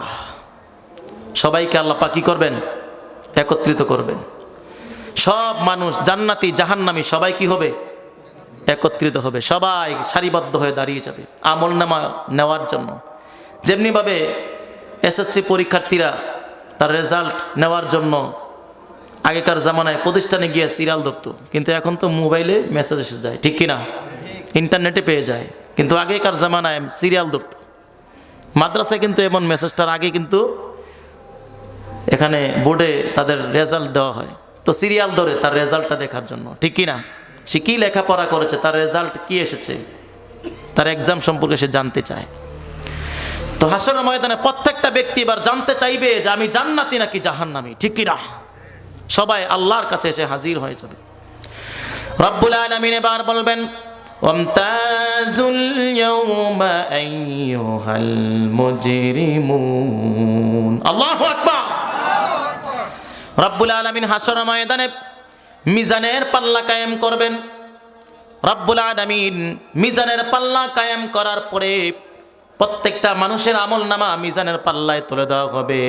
সবাইকে আল্লাহ পাক কি করবেন? একত্রিত করবেন। সব মানুষ জান্নাতি জাহান্নামী সবাই কি হবে? একত্রিত হবে। সবাই সারিবদ্ধ হয়ে দাঁড়িয়ে যাবে আমলনামা নেওয়ার জন্য। যেমনিভাবে এসএসসি পরীক্ষার্থীরা তার রেজাল্ট নেওয়ার জন্য আগেকার জামানায় প্রতিষ্ঠানে গিয়ে সিরিয়াল ধরতো, কিন্তু এখন তো মোবাইলে মেসেজ এসে যায়, ঠিক কিনা? ইন্টারনেটে পেয়ে যায়। কিন্তু আগেকার জামানায় সিরিয়াল ধরতো। মাদ্রাসায় কিন্তু এমন মেসেজটার আগে কিন্তু এখানে বোর্ডে তাদের রেজাল্ট দেওয়া হয়, তো সিরিয়াল ধরে তার রেজাল্টটা দেখার জন্য, ঠিক কিনা? সে কী লেখাপড়া করেছে, তার রেজাল্ট কি এসেছে, তার এক্সাম সম্পর্কে সে জানতে চায়। তো হাসরের ময়দানে প্রত্যেকটা ব্যক্তি এবার জানতে চাইবে যে আমি জান্নাতি নাকি জাহান্নামী, ঠিক কিনা? সবাই আল্লাহর কাছে এসে হাজির হয়ে যাবে। রব্বুল আলামিন এবার বলবেন, ওয়ামতাজুল ইয়াউমা আইয়ুহাল মুজরিমুন। আল্লাহু আকবার। রব্বুল আলামিন হাসরের ময়দানে মিজানের পাল্লা কায়েম করবেন। রব্বুল আলামিন মিজানের পাল্লা কায়েম করার পরে প্রত্যেকটা মানুষের আমলনামা মিজানের পাল্লায় তুলে দেওয়া হবে।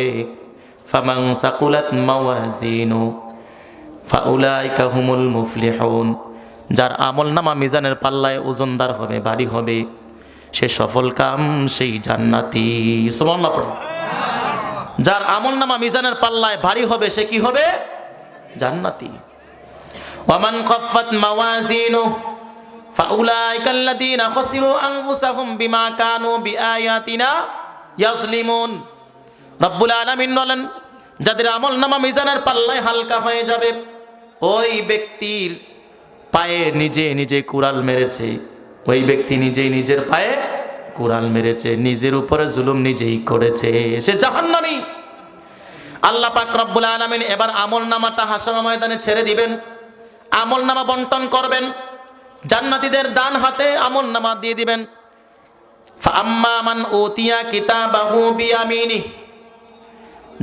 ফামান সাকুলাত মাওয়াজিনু ফাউলাইকা হুমুল মুফলিহুন। যার আমলনামা মিজানের পাল্লায় ওজনদার হবে, ভারী হবে, সে সফল কাম, সেই জান্নাতি। সুবহানাল্লাহ পড়ো। যার আমলনামা মিজানের পাল্লায় ভারী হবে সে কি হবে? জান্নাতি। ওয়ামান খাফফাত মাওয়াজিনু ফাউলাইকা আল্লাযীনা খাসিরু আনফুসাহুম বিমা কানু বিআয়াতিনা ইয়াজলিমুন। রব্বুল আলামিন বলেন, যাদের আমলনামা মিজানের পাল্লায় হালকা হয়ে যাবে, ওই ব্যক্তির পায়ে নিজে নিজে কুড়াল মেরেছে, ওই ব্যক্তি নিজেই নিজের পায়ে কুড়াল মেরেছে, নিজের উপরে জুলুম নিজেই করেছে, সে জাহান্নামী। আল্লাহ পাক রব্বুল আলামিন এবার আমলনামাটা হাসরের ময়দানে ছেড়ে দিবেন, আমলনামা বন্টন করবেন। জান্নাতীদের ডান হাতে আমলনামা দিয়ে দিবেন। ফাআম্মা মান উতিয়া কিতাবাহু বিয়ামিনি,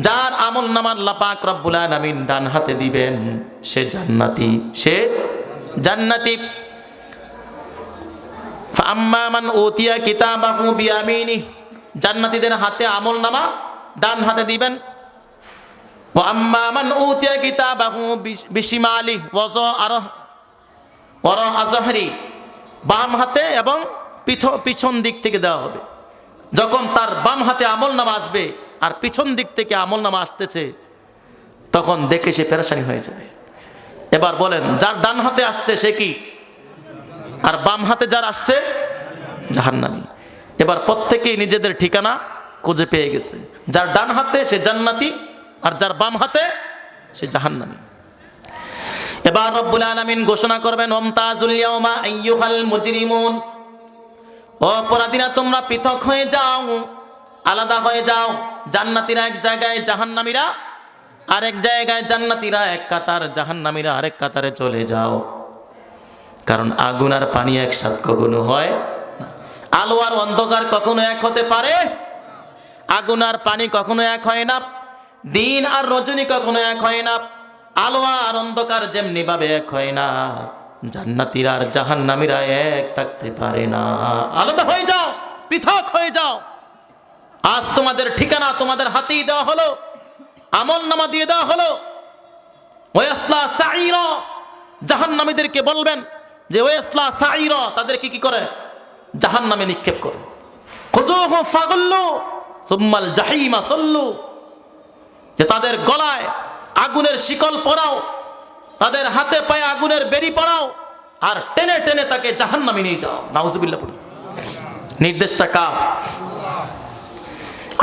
যার আমলনামা আল্লাহ পাক রব্বুল আলামিন ডান হাতে দিবেন সে জান্নাতি, সে জান্নাতি। ফাআম্মা মান উতিয়া কিতাবাহু বিয়ামিনি, জান্নাতীদের হাতে আমলনামা ডান হাতে দিবেন। ওয়া আম্মা মান উতিয়া কিতাবাহু বিশিমালি ওয়ারা আযহরি, বাম হাতে এবং পিছন দিক থেকে দেওয়া হবে। যখন তার বাম হাতে আমলনামা আসবে আর পিছন দিক থেকে আমলনামা আসতেছে, তখন দেখে সে পেরেশানি হয়ে যাবে। এবার বলেন, যার ডান হাতে আসছে সে কি, আর বাম হাতে যার আসছে জাহান্নামী। এবার প্রত্যেকেই নিজেদের ঠিকানা খুঁজে পেয়ে গেছে। যার ডান হাতে সে জান্নাতি, আর যার বাম হাতে সে জাহান্নামী। এবার রব্বুল আলামিন ঘোষণা করবেন, ওয়ামতাজুল ইয়াউমা আইয়ুহাল মুজরিমুন, অপরাধীরা তোমরা পৃথক হয়ে যাও, আলাদা হয়ে যাও। জান্নাতীরা এক জায়গায়, জাহান্নামীরা আরেক জায়গায়। জান্নাতীরা এক কাতার, জাহান্নামীরা আরেক কাতারে চলে যাও। কারণ আগুন আর পানি একসাথে কখনো হয় না। আলো আর অন্ধকার কখনো এক হতে পারে? আগুন আর পানি কখনো এক হয় না। দিন আর রজনী কখনো এক হয় না। আলো আর অন্ধকার যেমনি ভাবে এক হয় না, জান্নাতীরা আর জাহান্নামীরা এক থাকতে পারে না। আলাদা হয়ে যাও, পৃথক হয়ে যাও। আজ তোমাদের ঠিকানা তোমাদের হাতেই দেওয়া হলো, আমলনামা দিয়ে দেওয়া হলো। ওয়াসলা সাইরা, জাহান্নামীদেরকে বলবেন যে ওয়াসলা সাইরা, তাদেরকে কি করে? জাহান্নামে নিক্ষেপ করে। খুযুহু ফাগুল্লু সুম্মাল জাহিমা সাল্লু, যে তাদের গলায় আগুনের শিকল পরাও, তাদের হাতে পায়ে আগুনের বেড়ি পরাও, আর টেনে টেনে তাকে জাহান্নামে নিয়ে যাও। নাউজুবিল্লাহ পড়ি। নির্দেশটা কার?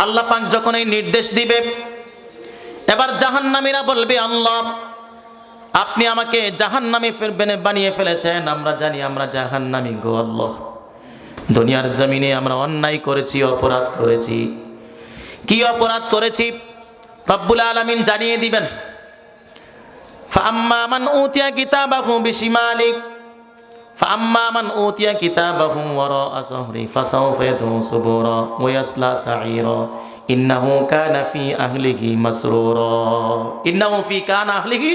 আল্লাহ পাক যখন এই নির্দেশ দিবে, এবার জাহান্নামীরা বলবে, আল্লাহ আপনি আমাকে জাহান্নামী বানিয়ে ফেলেছেন, আমরা জানি আমরা জাহান্নামী গো আল্লাহ। দুনিয়ার জমিনে আমরা অন্যায় করেছি, অপরাধ করেছি। কি অপরাধ করেছি রব্বুল আলামিন জানিয়ে দিবেন। ফাআম্মা মান উতিয়া কিতাবাহু বিশিমালি ফাম্মা মান উতিয়া কিতাবাহু ওয়ারাআ যাহরি ফাসাউফা ইয়াদউ সুবুরা ওয়া ইয়াসলা সাঈরা ইন্নাহু কানা ফি আহলিহি মাসরুরা। ইন্নাহু ফি কানা আহলিহি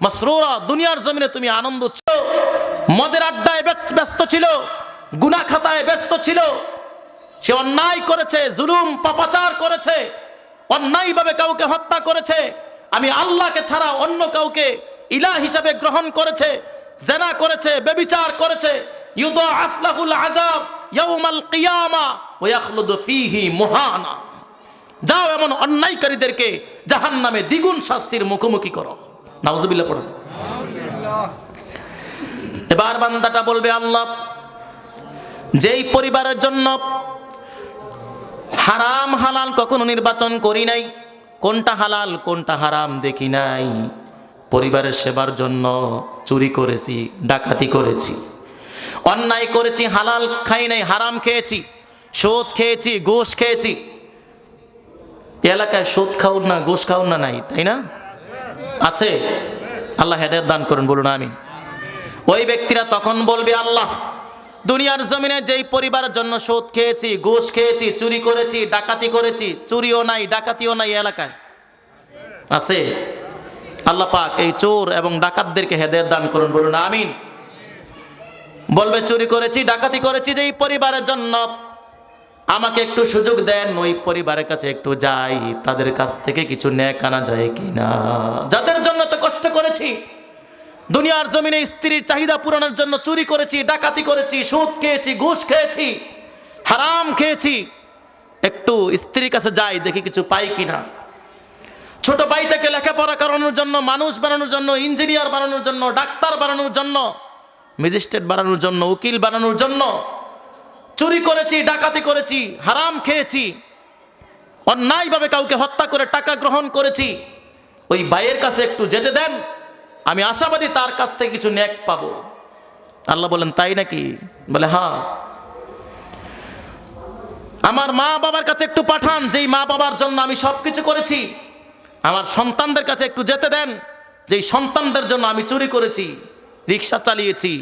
মাসরুরা। দুনিয়ার জমিনে তুমি আনন্দ ছিল, মদের আড্ডায় ব্যস্ত ছিল, গুনাহ খাতায় ব্যস্ত ছিল, সে অন্যায় করেছে, জুলুম পাপাচার করেছে, অন্যায়ভাবে কাউকে হত্যা করেছে, আমি আল্লাহকে ছাড়া অন্য কাউকে ইলাহ হিসাবে গ্রহণ করেছে, জিনা করেছে, ব্যভিচার করেছে। ইউদাআফ লাহুল আযাব ইয়াউমাল কিয়ামা ওয়া ইয়াখলুদু ফীহি মুহানা। যাও এমন অন্যায়কারীদেরকে জাহান্নামে দ্বিগুণ শাস্তির মুখোমুখি করো। নাউজুবিল্লাহ পড়ুন। এবার বান্দাটা বলবে, আল্লাহ, যেই পরিবারের জন্য হারাম হালাল কখনো নির্বাচন করি নাই, কোনটা হালাল কোনটা হারাম দেখি নাই, পরিবারের সেবার জন্য চুরি করেছি, ডাকাতি করেছি, অন্যায় করেছি, হালাল খাই নাই, হারাম খেয়েছি, সুদ খেয়েছি, ঘুষ খেয়েছি। এলাকায় সুদ খাউন না, ঘুষ খাউন না নাই, তাই না? আছে? আল্লাহ হেদায়েত দান করুন, বলুন আমিন। ওই ব্যক্তিরা তখন বলবে, আল্লাহ, দুনিয়ার জমিনে যেই পরিবারের জন্য সুদ খেয়েছি, ঘুষ খেয়েছি, চুরি করেছি, ডাকাতি করেছি, চুরিও নাই, ডাকাতিও নাই, এলাকায় আছে? আল্লাহ পাক এই চোর এবং ডাকাতদেরকে হেদায়েত দান করুন, বলুন আমিন। বলবে, চুরি করেছি, ডাকাতি করেছি যেই পরিবারের জন্য, আমাকে একটু সুযোগ দেন, ওই পরিবারের কাছে একটু যাই, তাদের কাছ থেকে কিছু নেক আনা যায় কিনা। যাদের জন্য তো কষ্ট করেছি, দুনিয়ার জমিনে স্ত্রীর চাহিদা পূরণের জন্য চুরি করেছি, ডাকাতি করেছি, সুদ খেয়েছি, ঘুষ খেয়েছি, হারাম খেয়েছি, একটু স্ত্রীর কাছে যাই, দেখি কিছু পাই কিনা। ছোট ভাইটাকে লেখাপড়া করানোর জন্য, মানুষ বানানোর জন্য, ইঞ্জিনিয়ার বানানোর জন্য, ডাক্তার বানানোর জন্য, ম্যাজিস্ট্রেট বানানোর জন্য, উকিল বানানোর জন্য চুরি করেছি, ডাকাতি করেছি, হারাম খেয়েছি, অন্যায়ভাবে কাউকে হত্যা করে টাকা গ্রহণ করেছি। ওই ভাইয়ের কাছে একটু যেতে দেন, আমি আশাবাদী তার কাছ থেকে কিছু নেক পাবো। আল্লাহ বলেন, তাই নাকি? বলে, হ্যাঁ। আমার মা বাবার কাছে একটু পাঠান, যেই মা বাবার জন্য আমি সবকিছু করেছি। আমার সন্তানদের কাছে একটু যেতে দেন, যেই সন্তানদের জন্য আমি চুরি করেছি, রিক্সা চালিয়েছি,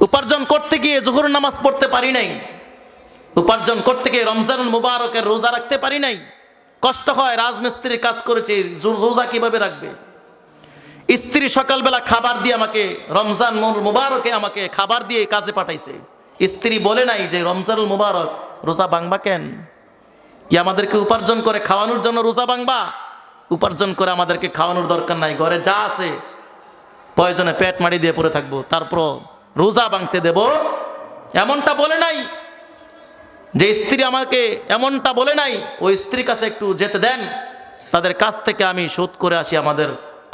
উপার্জন করতে গিয়ে জোহর নামাজ পড়তে পারি নাই, উপার্জন করতে গিয়ে রমজানুল মুবারকের রোজা রাখতে পারি নাই। কষ্ট হয়, রাজমিস্ত্রির কাজ করেছি, রোজা কিভাবে রাখবে? স্ত্রী সকালবেলা খাবার দিয়ে আমাকে, রমজান মুবারকে আমাকে খাবার দিয়ে কাজে পাঠাইছে। স্ত্রী বলে নাই যে রমজানুল মুবারক রোজা ভাঙবা কেন? কি আমাদেরকে উপার্জন করে খাওয়ানোর জন্য রোজা ভাঙবা? উপার্জন করে আমাদেরকে খাওয়ানোর দরকার নাই, ঘরে যা আছে প্রয়োজনে পেট মারি দিয়ে পড়ে থাকবো, তারপর রোজা ভাঙতে দেব, এমনটা বলে নাই। যে স্ত্রী আমাকে এমনটা বলে নাই, ওই স্ত্রীর কাছে একটু যেতে দেন, তাদের কাছ থেকে আমি শোধ করে আসি,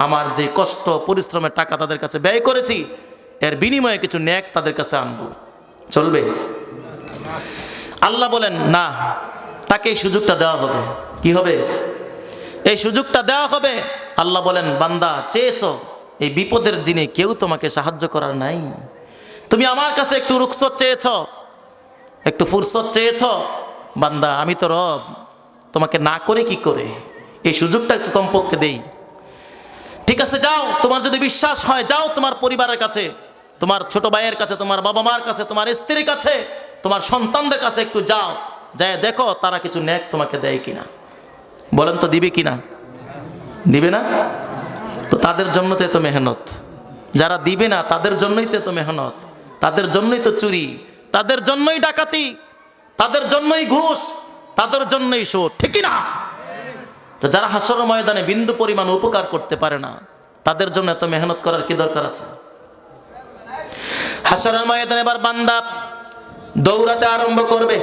আমার যে কষ্ট পরিশ্রমের টাকা তাদের কাছে ব্যয় করেছি, এর বিনিময়ে কিছু নেক তাদের কাছে আনবো। চলবে? আল্লাহ বলেন, না, তাকে এই সুযোগটা দেওয়া হবে। কি হবে? এই সুযোগটা দেওয়া হবে। আল্লাহ বলেন, বান্দা, চেয়েছো, এই বিপদের দিনে কেউ তোমাকে সাহায্য করার নাই, তুমি আমার কাছে একটু রুখসত চেয়েছ, একটু ফুরসত চেয়েছ, বান্দা, আমি তো রব, তোমাকে না করে কি করে? এই সুযোগটা একটু কমপক্ষে দেই। ঠিক আছে, যাও, তোমার যদি বিশ্বাস হয়, যাও তোমার পরিবারের কাছে, তোমার ছোট ভাইয়ের কাছে, তোমার বাবা মার কাছে, তোমার স্ত্রীর কাছে, তোমার সন্তানদের কাছে একটু যাও, যায় দেখো তারা কিছু নেক তোমাকে দেয় কিনা। বলেন তো, দিবে কিনা? দিবে না? তো তাদের জন্য তো এত মেহনত। যারা দিবে না তাদের জন্যই তো এত মেহনত, তাদের জন্যই তো চুরি, তাদের জন্যই ডাকাতি, তাদের জন্যই ঘুষ, তাদের জন্যই সুদ, ঠিক না? তো যারা হাসর ময়দানে বিন্দু পরিমাণ উপকার করতে পারে না, তাদের জন্য এত মেহনত করার কি দরকার আছে? হাসর ময়দানে এবার বান্দা দৌড়াতে আরম্ভ করবে,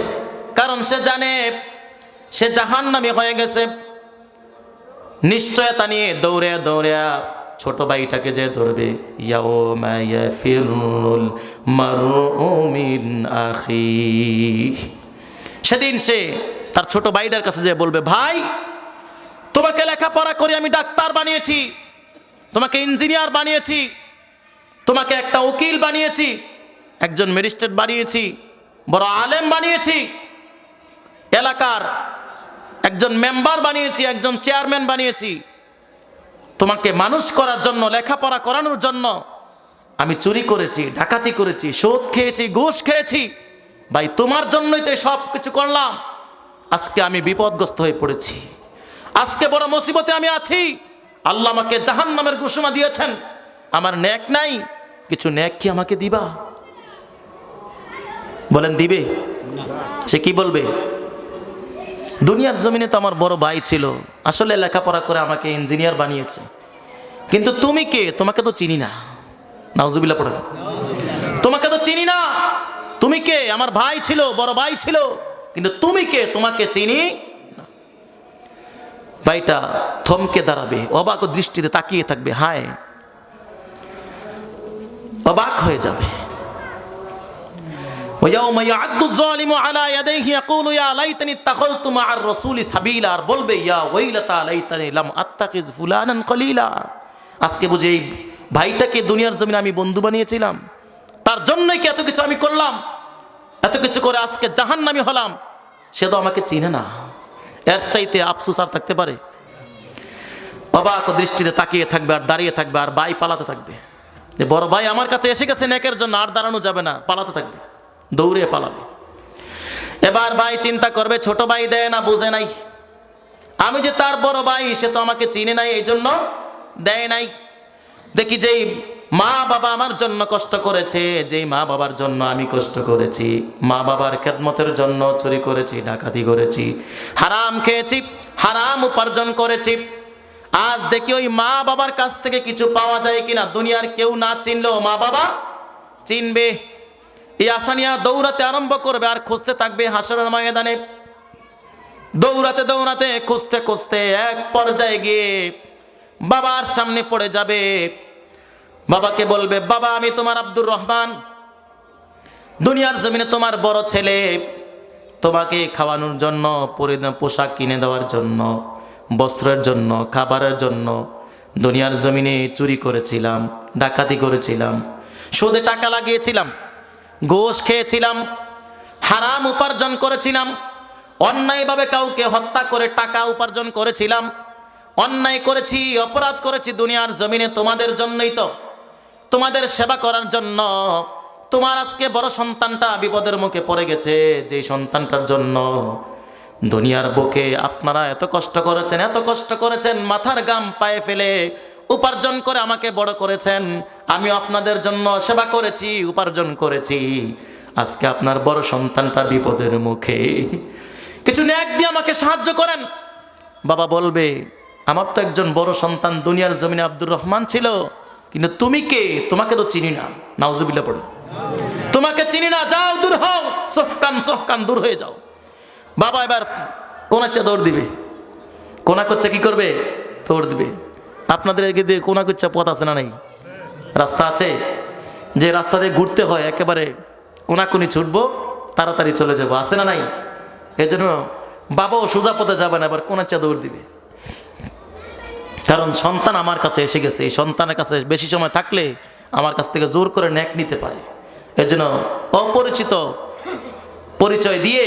কারণ সে জানে সে জাহান্নামী হয়ে গেছে। নিশ্চয়তা নিয়ে দৌড়ে দৌড়ে ছোট ভাইটাকে যে ধরবে, ইয়াউমা ইয়াফিরুল মারউ মিন আখিহি, সেদিন সে তার ছোট ভাইটার কাছে যে বলবে, ভাই, তোমাকে লেখাপড়া করে আমি ডাক্তার বানিয়েছি, তোমাকে ইঞ্জিনিয়ার বানিয়েছি, তোমাকে একটা উকিল বানিয়েছি, একজন ম্যাজিস্ট্রেট বানিয়েছি, বড় আলেম বানিয়েছি, এলাকার একজন মেম্বার বানিয়েছি, একজন চেয়ারম্যান বানিয়েছি, তোমাকে মানুষ করার জন্য, লেখাপড়া করানোর জন্য আমি চুরি করেছি, ডাকাতি করেছি, সুদ খেয়েছি, ঘুষ খেয়েছি, ভাই তোমার জন্যই তো সব কিছু করলাম। আজকে আমি বিপদগ্রস্ত হয়ে পড়েছি, আজকে বড় মুসিবতে আমি আছি, আল্লাহ আমাকে জাহান্নামের ঘোষণা দিয়েছেন, আমার নেক নাই, কিছু নেক কি আমাকে দিবা? বলেন দিবে? সে কি বলবে? দুনিয়ার জমিনে তো আমার বড় ভাই ছিল, আসলে লেখাপড়া করে আমাকে ইঞ্জিনিয়ার বানিয়েছে, কিন্তু তুমি কে? তোমাকে তো চিনি না। নাউজুবিল্লাহ পড়েন। তোমাকে তো চিনি না, তুমি কে? আমার ভাই ছিল, বড় ভাই ছিল, কিন্তু তুমি কে? তোমাকে চিনি না। ভাইটা থমকে দাঁড়াবে, অবাক দৃষ্টিতে তাকিয়ে থাকবে, হায়, অবাক হয়ে যাবে। ওয়ায়াউমা ইয়া'আদ্দু যালিমু আলা ইয়াদাইহি ইয়াকুলু ইয়া লাইতানি ইত্তাখাযতু মা'আর রাসূলি সাবিলা, আর বলবে ইয়া ওয়াইলাতা লাইতানি লাম আত্তাখিয ফুলানান খলিলা। আজকে বুঝি এই ভাইটাকে দুনিয়ার জমিনে আমি বন্ধু বানিয়েছিলাম, তার জন্যই কি এত কিছু আমি করলাম, এত কিছু করে আজকে জাহান্নামী হলাম, সে তো আমাকে চিনে না। এর চাইতে আফসোস আর থাকতে পারে? অবাক দৃষ্টিতে তাকিয়ে থাকবে আর দাঁড়িয়ে থাকবে, আর ভাই পালাতে থাকবে যে বড় ভাই আমার কাছে এসে গেছে নেকের জন্য, আর দাঁড়ানো যাবে না, পালাতে থাকবে, দৌড়ে পালাবে। এবার ভাই চিন্তা করবে, ছোট ভাই দেয় না, বুঝে নাই, আমি যে তার বড় ভাই, সে তো আমাকে চিনে নাই, এই জন্য দেয় নাই। দেখি যেই মা বাবা আমার জন্য কষ্ট করেছে, যেই মা বাবার জন্য আমি কষ্ট করেছি, মা বাবার খেদমতের জন্য চুরি করেছি, ডাকাতি করেছি, হারাম খেয়েছি, হারাম উপার্জন করেছি, আজ দেখি ওই মা বাবার কাছ থেকে কিছু পাওয়া যায় কিনা। দুনিয়ার কেউ না চিনলেও মা বাবা চিনবে, এই আশা নিয়ে দৌড়াতে আরম্ভ করবে, আর খুঁজতে থাকবে হাসরের ময়দানে। দৌড়াতে দৌড়াতে খুঁজতে খুঁজতে এক পর্যায়ে গিয়ে বাবার সামনে পড়ে যাবে। বাবাকে বলবে, বাবা আমি তোমার আব্দুর রহমান, দুনিয়ার জমিনে তোমার বড় ছেলে, তোমাকে খাওয়ানোর জন্য, পোশাক কিনে দেওয়ার জন্য, বস্ত্রের জন্য, খাবারের জন্য দুনিয়ার জমিনে চুরি করেছিলাম, ডাকাতি করেছিলাম, সুদে টাকা লাগিয়েছিলাম, ঘুষ খেয়েছিলাম, হারাম উপার্জন করেছিলাম, অন্যায়ভাবে কাউকে হত্যা করে টাকা উপার্জন করেছিলাম, অন্যায় করেছি, অপরাধ করেছি দুনিয়ার জমিনে তোমাদের জন্যই তো, তোমাদের সেবা করার জন্য। তোমার আজকে বড় সন্তানটা বিপদের মুখে পড়ে গেছে, যেই সন্তানটার জন্য দুনিয়ার বুকে আপনারা এত কষ্ট করেছেন, এত কষ্ট করেছেন, মাথার গাম পায়ে ফেলে উপার্জন করে আমাকে বড় করেছেন, আমিও আপনাদের জন্য সেবা করেছি, উপার্জন করেছি, আজকে আপনার বড় সন্তানটা বিপদের মুখে, কিছু নেক দিয়ে আমাকে সাহায্য করেন। বাবা বলবে, আমার তো একজন বড় সন্তান দুনিয়ার জমিনে আব্দুর রহমান ছিল, কিন্তু তুমি কে? তোমাকে তো চিনি না। নাউজুবিল্লাহ পড়ো। তোমাকে চিনি না, যাও, দূর হও, সহকান দূর হয়ে যাও। বাবা এবার কোনাচ্ছে দৌড় দিবে, কোনা করছে কি করবে? দৌড় দিবে। আপনাদের এদিকে কোনা করছে পথ আছে না? নেই, রাস্তা আছে, যে রাস্তা দিয়ে ঘুরতে হয়, একেবারে কোনাকুনি ছুটবো, তাড়াতাড়ি চলে যাবো, আছে না? নাই। এই জন্য বাবাও সোজা পথে যাবে না, এবার কোনাচ্ছে দৌড় দিবে, কারণ সন্তান আমার কাছে এসে গেছে, এই সন্তানের কাছে বেশি সময় থাকলে আমার কাছ থেকে জোর করে নেক নিতে পারে। এর জন্য অপরিচিত পরিচয় দিয়ে,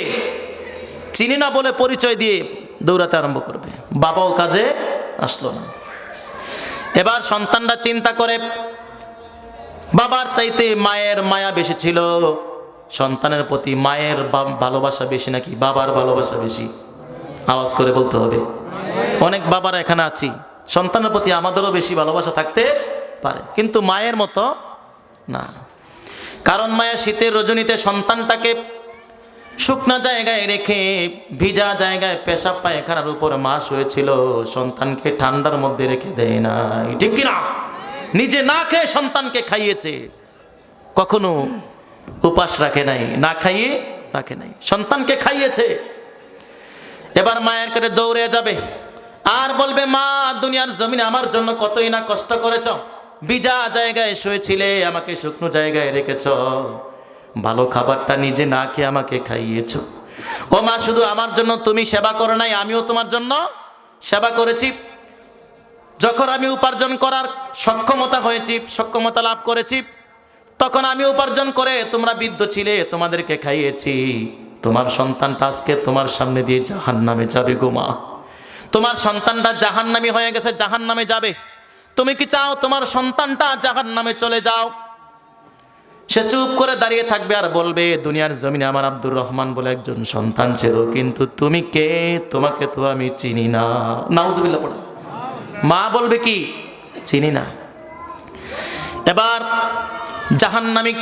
চিনি না বলে পরিচয় দিয়ে দৌড়াতে আরম্ভ করবে। বাবাও কাজে আসলো না। এবার সন্তানরা চিন্তা করে, বাবার চাইতে মায়ের মায়া বেশি ছিল, সন্তানের প্রতি মায়ের ভালোবাসা বেশি নাকি বাবার ভালোবাসা বেশি? আওয়াজ করে বলতে হবে। অনেক বাবারা এখানে আছি, সন্তানের প্রতি আমাদেরও বেশি ভালোবাসা থাকতে পারে, কিন্তু মায়ের মতো না। কারণ মায়ের শীতের রজনীতে সন্তানটাকে শুকনা জায়গায় রেখে ভিজা জায়গায় পেশাব পায়খানার উপর মা শুয়েছিল, সন্তানকে ঠান্ডার মধ্যে রেখে দেয় নাই, ঠিক কিনা? নিজে না খেয়ে সন্তানকে খাইয়েছে, কখনো উপাস রাখে নাই, না খাইয়ে রাখে নাই, সন্তানকে খাইয়েছে। এবার মায়ের কাছে দৌড়ে যাবে আর বলবে, মা দুনিয়ার জমিনে আমার জন্য কতই না কষ্ট করেছ, ভিজা জায়গায় শুয়েছিলে, আমাকে শুকনো জায়গায় রেখেছ, ভালো খাবারটা নিজে না খেয়ে আমাকে খাইয়েছ। ও মা, শুধু আমার জন্য তুমি সেবা করো নাই, আমিও তোমার জন্য সেবা করেছি। যখন আমি উপার্জন করার সক্ষমতা হয়েছি, সক্ষমতা লাভ করেছি, তখন আমি উপার্জন করে তোমরা বৃদ্ধ ছিলে, তোমাদেরকে খাইয়েছি। তোমার সন্তানটা আজকে তোমার সামনে দিয়ে জাহান্নামে যাবে গো মা, তোমার সন্তানটা জাহান্নামী হয়ে গেছে, জাহান্নামে যাবে। তুমি কি চাও তোমার সন্তানটা জাহান্নামে চলে যাও? সে চুপ করে দাঁড়িয়ে থাকবে আর বলবে, দুনিয়ার জমিনে আমার আব্দুর রহমান বলে একজন সন্তান ছিল, কিন্তু তুমি কে? তোমাকে তো আমি চিনি না। নাউজুবিল্লাহ পড়ে। মা বলবে কি? চিনি না। এবার জাহান্নামী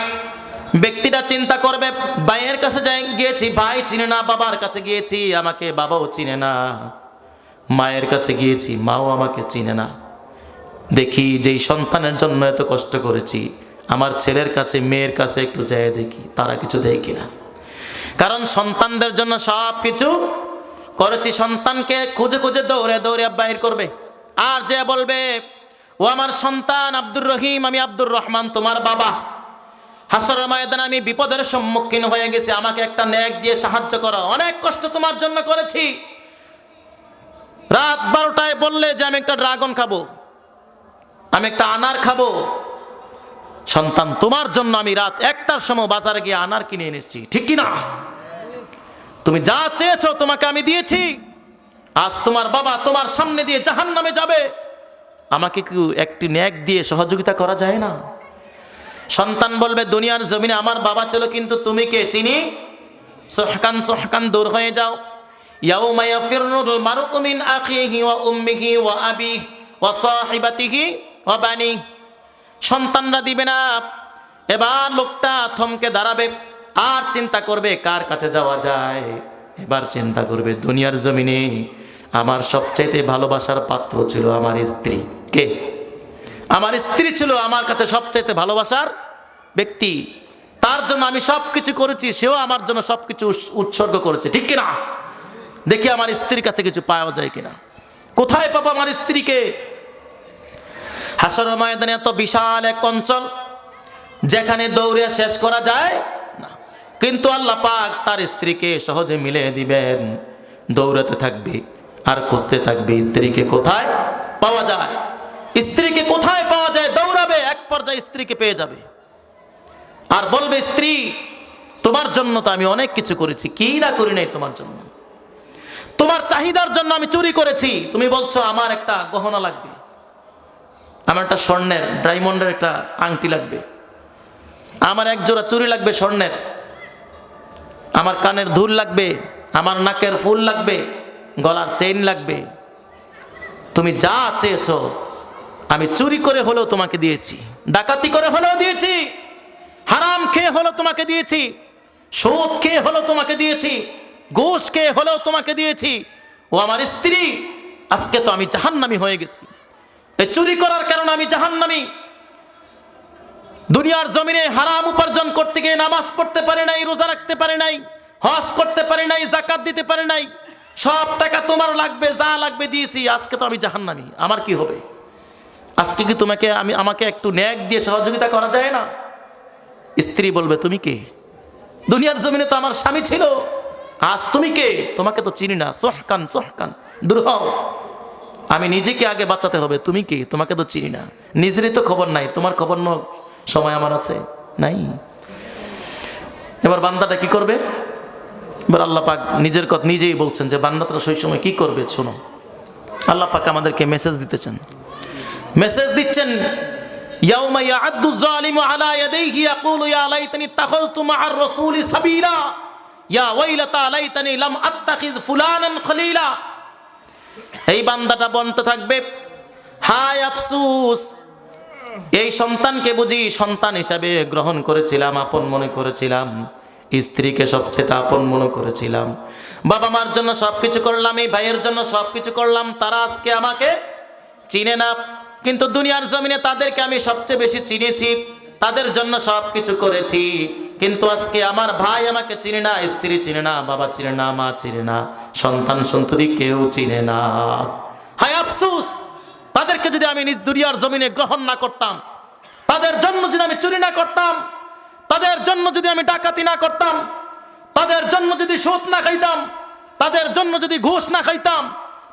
ব্যক্তিটা চিন্তা করবে, ভাইয়ের কাছে গিয়েছি, ভাই চিনে না। বাবার কাছে গিয়েছি, আমাকে বাবাও চিনে না। মায়ের কাছে গিয়েছি, মাও আমাকে চিনে না। দেখি যেই সন্তানের জন্য এত কষ্ট করেছি, আমার ছেলের কাছে মেয়ের কাছে একটু যেয়ে দেখি তারা কিছু দেয় কিনা। কারণ সন্তানদের জন্য সব কিছু করেছি। সন্তানকে খুঁজে খুঁজে দৌড়ে দৌড়ে বাইর করবে, আর যে বলবে, ও আমার সন্তান আব্দুর রহিম, আমি আব্দুর রহমান তোমার বাবা। হাসরের ময়দানে আমি বিপদের সম্মুখীন হয়ে গেছি, আমাকে একটা নেক দিয়ে সাহায্য করো, অনেক কষ্ট তোমার জন্য করেছি। রাত 12টায় বললে যে আমি একটা ড্রাগন খাবো, আমি একটা আনার খাবো, সন্তান তোমার জন্য আমি রাত 1টার সময় বাজারে গিয়ে আনার কিনে এনেছি, ঠিক কিনা? তুমি যা চেয়েছো তোমাকে আমি দিয়েছি। আজ তোমার বাবা তোমার সামনে দিয়ে জাহান্নামে যাবে, আমাকে কি একটি নেক দিয়ে সহযোগিতা করা যায় না? সন্তান বলবে, দুনিয়ার জমিনে আমার বাবা ছিল, কিন্তু তুমি কে? চিনি। সুহকান সুহকান দূর হয়ে যাও। ইয়াউমা ইয়াফিরুল মারউ মিন আখিহি ওয়া উম্মিহি ওয়া আবিহি ওয়া সাহিবাতিহি ওয়া বানি। সন্তানরা দিবে না। এবার লোকটা থমকে দাঁড়াবে আর চিন্তা করবে কার কাছে যাওয়া যায়। এবার চিন্তা করবে, দুনিয়ার জমিনে আমার সবচাইতে ভালোবাসার পাত্র ছিল আমার স্ত্রী। কে? আমার স্ত্রী ছিল আমার কাছে সবচাইতে ভালোবাসার ব্যক্তি। তার জন্য আমি সব কিছু করেছি, সেও আমার জন্য সব কিছু উৎসর্গ করেছে, ঠিক কিনা? দেখি আমার স্ত্রীর কাছে কিছু পাওয়া যায় কিনা। কোথায় পাবো আমার স্ত্রীকে? হাসরের ময়দানে এত বিশাল এক অঞ্চল, যেখানে দৌড়ে শেষ করা যায় না, কিন্তু আল্লাহ পাক তার স্ত্রীকে সহজে মিলে দিবেন। দৌড়াতে থাকবে আর খুঁজতে থাকবে স্ত্রীকে কোথায় পাওয়া যায়, স্ত্রীকে কোথায় পাওয়া যায়। দৌড়াবে, এক পর্যায়ে স্ত্রীকে পেয়ে যাবে আর বলবে, স্ত্রী তোমার জন্য তো আমি অনেক কিছু করেছি, কি না করি নাই তোমার জন্য। তোমার চাহিদার জন্য আমি চুরি করেছি। তুমি বলছো আমার একটা গহনা লাগবে, আমার একটা স্বর্ণের ডায়মন্ডের একটা আংটি লাগবে, আমার এক জোড়া চুরি লাগবে স্বর্ণের, আমার কানের দুল লাগবে, আমার নাকের ফুল লাগবে, গলার চেইন লাগবে। তুমি যা চেয়েছো আমি চুরি করে হলেও তোমাকে দিয়েছি, ডাকাতি করে হলেও দিয়েছি, হারাম খেয়ে হলেও তোমাকে দিয়েছি, সুদ খেয়ে হলেও তোমাকে দিয়েছি, ঘুষ খেয়ে হলেও তোমাকে দিয়েছি। ও আমার স্ত্রী, আজকে তো আমি জাহান্নামী হয়ে গেছি। এই চুরি করার কারণে আমি জাহান্নামী। দুনিয়ার জমিনে হারাম উপার্জন করতে গিয়ে নামাজ পড়তে পারে নাই, রোজা রাখতে পারে নাই, হজ করতে পারে নাই, যাকাত দিতে পারে নাই, সব টাকা তোমার লাগবে, যা লাগবে দিয়েছি। আজকে তো আমি জাহান্নামী, আমার কি হবে? আজকে কি তোমাকে আমাকে একটু নেক দিয়ে সহযোগিতা করা যায় না? স্ত্রী বলবে, তুমি কে? দুনিয়ার জমিনে তো আমার স্বামী ছিল, আজ তুমি কে? তোমাকে তো চিনি না। সুহকান সুহকান, দূর হও। আমি নিজেকে আগে বাঁচাতে হবে। তুমি কে? তোমাকে তো চিনি না। নিজেরই তো খবর নাই, তোমার খবর নেওয়ার সময় আমার আছে নাই। এবার বান্দাটা কি করবে? এবার আল্লাহ পাক নিজের কথা নিজেই বলছেন যে বান্দাটা সেই সময় কি করবে। শোনো, আল্লাহ পাক আমাদেরকে মেসেজ দিতেছেন, মেসেজ দিচ্ছেন। ইয়াউমা ইয়াআদ্দু যালিমু আলা ইয়াদাইহি ইয়াকুলু ইয়া লাইতানি ইত্তাখাযতু মা'আর রাসূলি সাবিলা ইয়া ওয়াইলাতা লাইতানি লাম আত্তাখিয ফুলানান খলিলা। এই বান্দাটা বলতে থাকবে, হায় আফসোস, এই সন্তানকে বুঝি সন্তান হিসাবে গ্রহণ করেছিলাম, আপন মনে করেছিলাম, স্ত্রীকে সবচেয়ে আপন মনে করেছিলাম, বাবা মার জন্য সবকিছু করলাম, এই ভাইয়ের জন্য সবকিছু করলাম, তারা আজকে আমাকে চিনে না। কিন্তু দুনিয়ার জমিনে তাদেরকে আমি সবচেয়ে বেশি চিনেছি, তাদের জন্য সবকিছু করেছি, কিন্তু আজকে আমার ভাই আমাকে চিনে না, স্ত্রী চিনে না, বাবা চিনে না, মা চিনে না, সন্তান সন্ততি কেউ চিনে না। হায় আফসোস, তাদেরকে যদি আমি নিজ দুনিয়ার জমিনে গ্রহণ না করতাম, তাদের জন্য যদি আমি চুরি না করতাম, তাদের জন্য যদি আমি ডাকাতি না করতাম, তাদের জন্য যদি সুদ না খাইতাম, তাদের জন্য যদি ঘুষ না খাইতাম,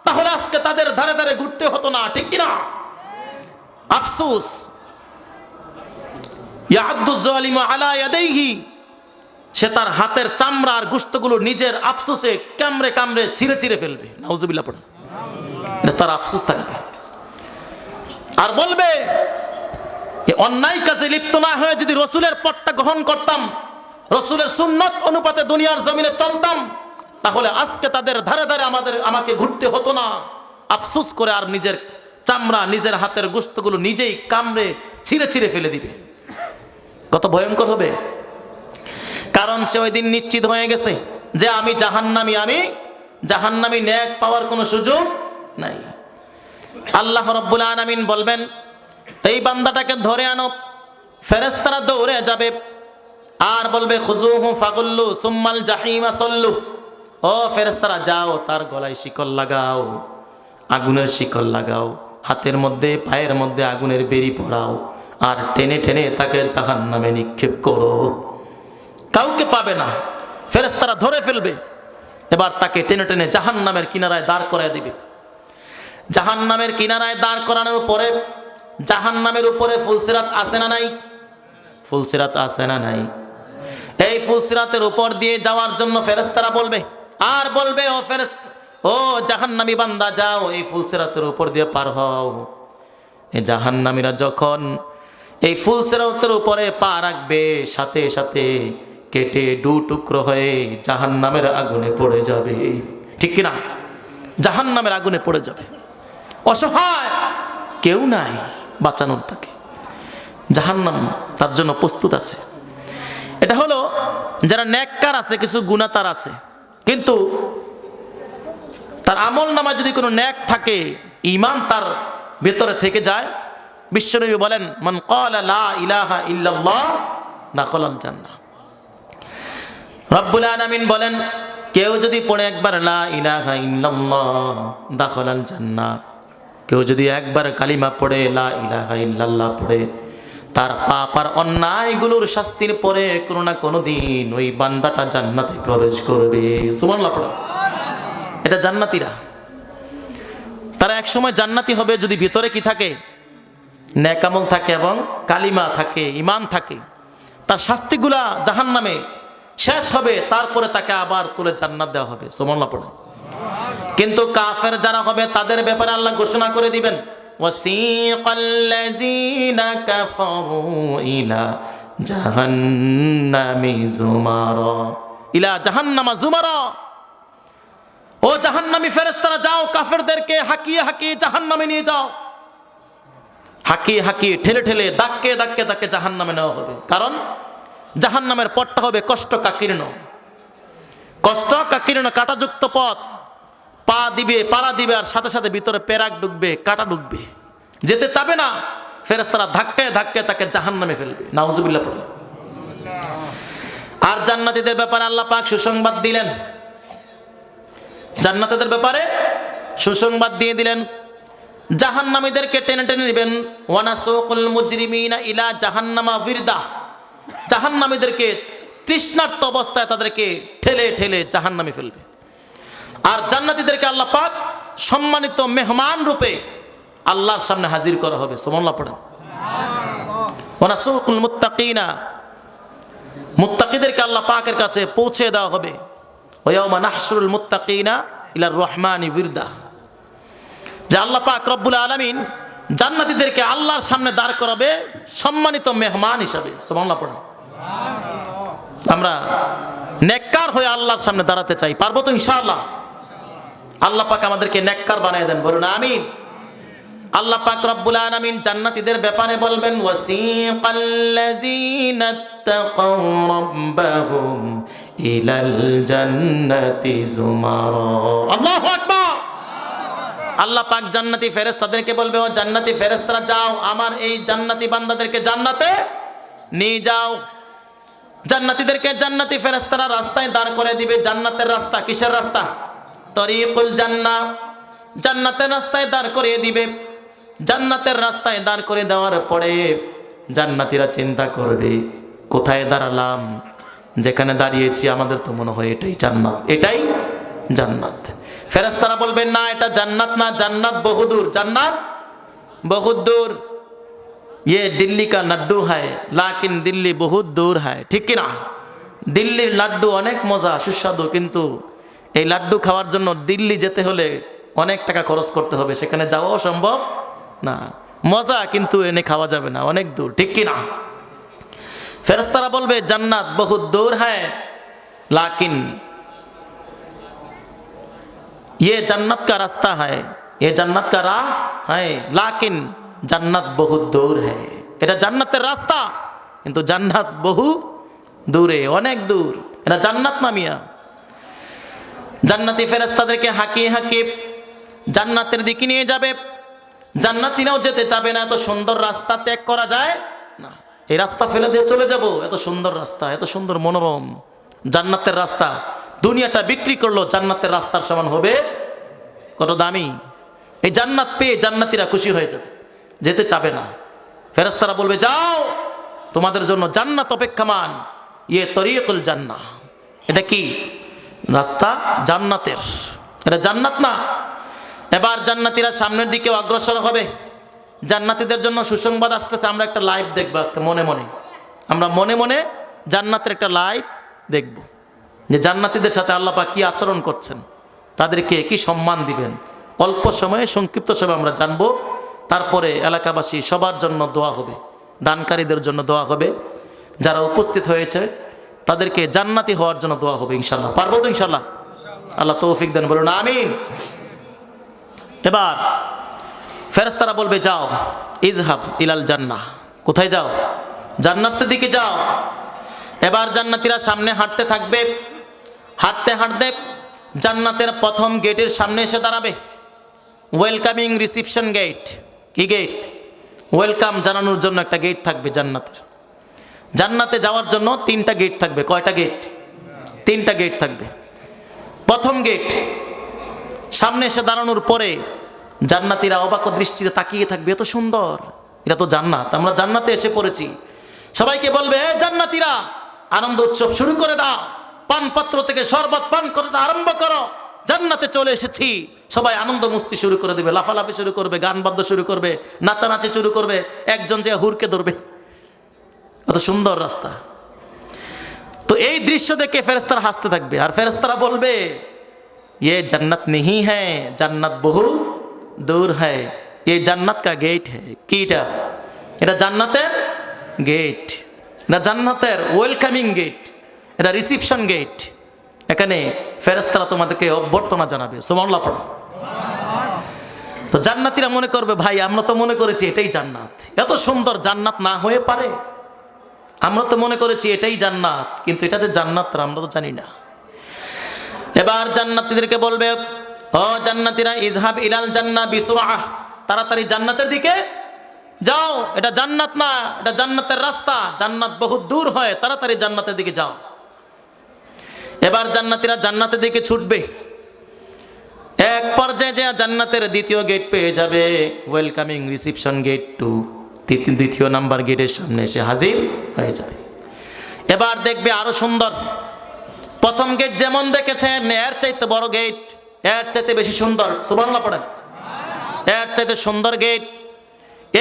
তাহলে আজকে তাদের ধারে ধারে ঘুরতে হতো না, ঠিক কিনা? আফসোস, ইয়াআদ্দু যালিমু আলা ইয়াদাইহি, সে তার হাতের চামড়া আর গোশতগুলো নিজের আফসোসে কামড়ে কামড়ে ছিঁড়ে ছিঁড়ে ফেলবে। নাউজুবিল্লাহ পড়েন। তার আফসোস থাকবে আর বলবে, অন্যায় কাজে লিপ্ত না হয়ে যদি রসুলের পথটা গ্রহণ করতাম, রসুলের সুন্নত অনুপাতে দুনিয়ার জমিনে চলতাম, তাহলে আজকে তাদের ধারে ধারে আমাকে ঘুরতে হতো না। আফসোস করে আর নিজের চামড়া, নিজের হাতের গোশতগুলো নিজেই কামড়ে ছিঁড়ে ছিঁড়ে ফেলে দিবে। কত ভয়ঙ্কর হবে। কারণ সে ওই দিন নিশ্চিত হয়ে গেছে যে আমি জাহান্নামী, নেক পাওয়ার কোনো সুযোগ নাই। আল্লাহ রাব্বুল আলামিন বলবেন, এই বান্দাটাকে ধরে আনো। ফেরেশতারা দৌড়ে যাবে আর বলবে, খুযুহু ফাগুল্লু সুম্মাল জাহিমা সল্লু। ও ফেরেশতারা যাও, তার গলায় শিকল লাগাও, আগুনের শিকল লাগাও, হাতের মধ্যে পায়ের মধ্যে আগুনের বেরি পড়াও, আর টেনে টেনে তাকে জাহান্নামে নিক্ষেপ করো। কাউকে পাবে না, ফেরেশতারা ধরে ফেলবে। এবার তাকে টেনে টেনে জাহান্নামের কিনারায় দাঁড় করায় দিবে। জাহান্নামের কিনারায় দাঁড় করানোর পরে জাহান্নামের উপরে ফুলসিরাত আছে না নাই? ফুলসিরাত আছে না নাই? এই ফুলসিরাতের উপর দিয়ে যাওয়ার জন্য ফেরেশতারা বলবে, আর বলবে, ও জাহান্নামী বান্দা যাও, এই ফুলসিরাতের উপর দিয়ে পার হও। এই জাহান্নামীরা যখন এই ফুলসিরাতের উপরে পা রাখবে, সাথে সাথে কেটে দু টুকরো হয়ে জাহান্নামের আগুনে পড়ে যাবে। ঠিক কিনা? জাহান্নামের আগুনে পড়ে যাবে। অসহায় কেউ নাই বাঁচানোর তাকে। জাহান্নাম তার জন্য প্রস্তুত আছে। এটা হলো যারা নেককার আছে, কিছু গুনাহ তার আছে, কিন্তু তার আমল নামায় যদি কোনো নেক থাকে, ঈমান তার ভেতরে থেকে যায়, বিশ্বনবী বলেন, মান ক্বালা লা ইলাহা ইল্লাল্লাহ দাখালাল জান্নাহ। রব্বুল আলামিন বলেন, কেউ যদি পড়ে একবার লা ইলাহা ইল্লাল্লাহ দাখালাল জান্নাহ, কেউ যদি একবার কালিমা পড়ে, লা ইলাহা ইল্লাল্লাহ পড়ে, তার পাপ আর অন্যায়গুলোর শাস্তির পরে কোনো না কোনো দিন ওই বান্দাটা জান্নাতে প্রবেশ করবে। সুবহানাল্লাহ পড়ো। এটা জান্নাতীরা, তারা এক সময় জান্নাতি হবে যদি ভিতরে কি থাকে? নেক আমল থাকে এবং কালিমা থাকে, ঈমান থাকে। তার শাস্তিগুলা জাহান্নামে শেষ হবে, তারপরে তাকে আবার তুলে জান্নাত দেওয়া হবে। সুবহানাল্লাহ পড়ো। কিন্তু কাফের যারা হবে তাদের ব্যাপারে আল্লাহ ঘোষণা করে দিবেন, ওয়াসিকাল্লাযীনা কাফারু ইলা জাহান্নামি যুমারা, ইলা জাহান্নামা যুমারা। ও জাহান্নামী ফেরেশতারা যাও, কাফেরদেরকে হাকিয়ে হাকিয়ে জাহান্নামে নিয়ে যাও। হাকিয়ে হাকিয়ে, ঠেলে ঠেলে, ধাক্কে ধাক্কে তাকে জাহান্নামে নেওয়া হবে। কারণ জাহান্নামের পথটা হবে কষ্টকাকীর্ণ, কাঁটাযুক্ত পথ। পাড়া দিবে আর সাথে সাথে ভিতরে পেরাক ঢুকবে, কাঁটা ঢুকবে, যেতে চাবে না। ফেরেশতারা ধাক্কায় ধাক্কায় তাকে জাহান্নামে ফেলবে। নাউজুবিল্লাহ পড়ুন। আর জান্নাতীদের ব্যাপারে আল্লাহ পাক সুসংবাদ দিলেন। জান্নাতীদের ব্যাপারে সুসংবাদ দিয়ে দিলেন, জাহান্নামীদেরকে টেনে টেনে নেবেন। ওয়ানাসুকুল মুজরিমিনা ইলা জাহান্নামা বিরদা। জাহান্নামীদেরকে তৃষ্ণার্ত অবস্থায় তাদেরকে ঠেলে ঠেলে জাহান্নামে ফেলবে। আর জান্নাতীদেরকে আল্লাহ পাক সম্মানিত মেহমান রূপে আল্লাহর সামনে হাজির করা হবে। সুবহানাল্লাহ পড়েন। ওয়ানাসুকুল মুত্তাকিনা, মুত্তাকিদেরকে আল্লাহ পাকের কাছে পৌঁছে দেওয়া হবে। ওয়া ইয়াউমা নাহশুরুল মুত্তাকিনা ইলার রহমানি বিরদা। যে আল্লাহ পাক রব্বুল আলামিন জান্নাতীদেরকে আল্লাহর সামনে দাঁড় করাবে সম্মানিত মেহমান হিসাবে। সুবহানাল্লাহ পড়েন। আমরা নেককার হয়ে আল্লাহর সামনে দাঁড়াতে চাই, পারবো তো ইনশাআল্লাহ? আল্লাহ পাক আমাদেরকে নেককার বানিয়ে দেন, বলুন আমিন। আল্লাহ পাক রব্বুল আলামিন জান্নাতীদের ব্যাপারে বলবেন, ওয়াসিকাল্লাযীনা তাকাউ রাব্বাহুম ইলাল জান্নাতি যুমারা। আল্লাহু আকবার। আল্লাহ পাক জান্নাতি ফেরেশতাদেরকে বলবে, ও জান্নাতি ফেরেশতারা যাও, আমার এই জান্নাতি বান্দাদেরকে জান্নাতে নিয়ে যাও। জান্নাতীদেরকে জান্নাতি ফেরেশতারা রাস্তায় দাঁড় করে দিবে। জান্নাতের রাস্তা, কিসের রাস্তা? তরিকুল জান্নাহ। জান্নাতের রাস্তায় দাঁড় করিয়ে দিবে। জান্নাতের রাস্তায় দাঁড় করে দেওয়ার পরে জান্নাতীরা চিন্তা করবে, কোথায় দাঁড়ালাম? যেখানে দাঁড়িয়েছি আমাদের তো মনে হয় এটাই জান্নাত, এটাই জান্নাত। ফেরেশতারা বলবেন, না, এটা জান্নাত না, জান্নাত বহুদূর, জান্নাত বহুদূর। ये दिल्ली का लड्डू है लेकिन दिल्ली बहुत दूर है। ঠিক কি না? দিল্লির লাড্ডু অনেক মজা, সুস্বাদু, কিন্তু এই লাড্ডু খাওয়ার জন্য দিল্লি যেতে হলে অনেক টাকা খরচ করতে হবে, সেখানে যাওয়াও সম্ভব না। মজা, কিন্তু এনে খাওয়া যাবে না, অনেক দূর, ঠিক কি না? ফেরেশতারা বলবে জান্নাত বহুত দূর হ্যায়, লাকিন ये जन्नत का रास्ता है, ये जन्नत का राह है, लाकिन जन्नत बहुत दूर है। এটা জান্নাতের রাস্তা, কিন্তু জান্নাত বহু দূরে, অনেক দূর। এটা জান্নাত না মিয়া। জান্নাতি ফেরেশতাদেরকে হাঁকিয়ে হাঁকিয়ে জান্নাতের দিকে নিয়ে যাবে। জান্নাতীরাও যেতে চাবে না, এত সুন্দর রাস্তা ত্যাগ করা যায় না। এই রাস্তা ফেলে দিয়ে চলে যাব, এত সুন্দর রাস্তা, এত সুন্দর মনোরম জান্নাতের রাস্তা, দুনিয়াটা বিক্রি করলো জান্নাতের রাস্তার সমান হবে, কত দামি। এই জান্নাত পেয়ে জান্নাতীরা খুশি হয়ে যাবে, যেতে চাবে না। ফেরেশতারা বলবে যাও, তোমাদের জন্য জান্নাত অপেক্ষমান, ইয়ে তরিকুল জান্নাহ। এটা কি রাস্তা? জান্নাতের, এটা জান্নাত না। এবার জান্নাতীরা সামনের দিকে অগ্রসর হবে। জান্নাতীদের জন্য সুসংবাদ আসতেছে। আমরা একটা লাইভ দেখবো, একটা মনে মনে, আমরা মনে মনে জান্নাতের একটা লাইভ দেখব, যে জান্নাতীদের সাথে আল্লাহ পাক কি আচরণ করছেন, তাদেরকে কি সম্মান দিবেন। অল্প সময়ে, সংক্ষিপ্ত সময়ে আমরা জানবো। তারপরে এলাকাবাসী সবার জন্য দোয়া হবে, দানকারীদের জন্য দোয়া হবে, যারা উপস্থিত হয়েছে তাদেরকে জান্নাতি হওয়ার জন্য দোয়া হবে ইনশাল্লাহ। পারবো তো ইনশাল্লাহ? আল্লাহ তৌফিক দেন, বলুন আমিন। এবার ফেরেশতারা বলবে যাও, ইজহাব ইলাল জান্নাহ। কোথায় যাও? জান্নাতের দিকে যাও। এবার জান্নাতীরা সামনে হাঁটতে থাকবে। হাঁটতে হাঁটতে জান্নাতের প্রথম গেটের সামনে এসে দাঁড়াবে। Welcoming reception gate. কি গেট? ওয়েলকাম জানানোর জন্য একটা গেট থাকবে জান্নাতের। জান্নাতে যাওয়ার জন্য 3টা গেট থাকবে। কয়টা গেট? 3টা গেট থাকবে। প্রথম গেট সামনে এসে দাঁড়ানোর পরে জান্নাতীরা অবাক দৃষ্টিতে তাকিয়ে থাকবে, এত সুন্দর, এটা তো জান্নাত, আমরা জান্নাতে এসে পড়েছি। সবাইকে বলবে এ জান্নাতীরা, আনন্দ উৎসব শুরু করে দাও, পানপাত্র থেকে শরবত পান করে আরম্ভ করো, জান্নাতে চলে এসেছি। সবাই আনন্দ মুস্তি শুরু করে দেবে, লাফালাফি শুরু করবে, গান বাদ্য শুরু করবে, নাচানাচি শুরু করবে, একজন যে হুরকে ধরবে, কত সুন্দর রাস্তা। তো এই দৃশ্য দেখে ফেরেশতারা হাসতে থাকবে, আর ফেরেশতারা বলবে ये जन्नत नहीं है, जन्नत बहुत दूर है, ये जन्नत का गेट है। কিটা? এটা জান্নাতের গেট, এটা জান্নাতের ওয়েলকামিং গেট, এটা রিসিপশন গেট। এখানে ফেরেশতারা তোমাদেরকে অভ্যর্থনা জানাবে। সুবহানাল্লাহ পড়ো। তো জান্নাতীরা মনে করবে ভাই আমরা তো মনে করেছি এটাই জান্নাত, এত সুন্দর জান্নাত না হয়ে পারে, আমরা তো মনে করেছি এটাই জান্নাত, কিন্তু এটা যে জান্নাত আমরা তো জানি না। এবার জান্নাতীদেরকে বলবে ও জান্নাতীরা, ইজহাব ইলাল জান্নাহ বিসুরআহ, তাড়াতাড়ি জান্নাতের দিকে যাও, এটা জান্নাত না, এটা জান্নাতের রাস্তা, জান্নাত বহুত দূর হয়, তাড়াতাড়ি জান্নাতের দিকে যাও। এবার জান্নাতীরা জান্নাতের দিকে ছুটবে। এক পর্যায়ে যে জান্নাতের দ্বিতীয় গেট পেয়ে যাবে, ওয়েলকামিং রিসিপশন গেট 2, দ্বিতীয় নাম্বার গেটের সামনে এসে হাজির হয়ে যাবে। এবার দেখবে আরো সুন্দর, প্রথম গেট যেমন দেখেছেন এর চাইতে বড় গেট, এর চাইতে বেশি সুন্দর। সুবহানাল্লাহ পড়েন। এর চাইতে সুন্দর গেট।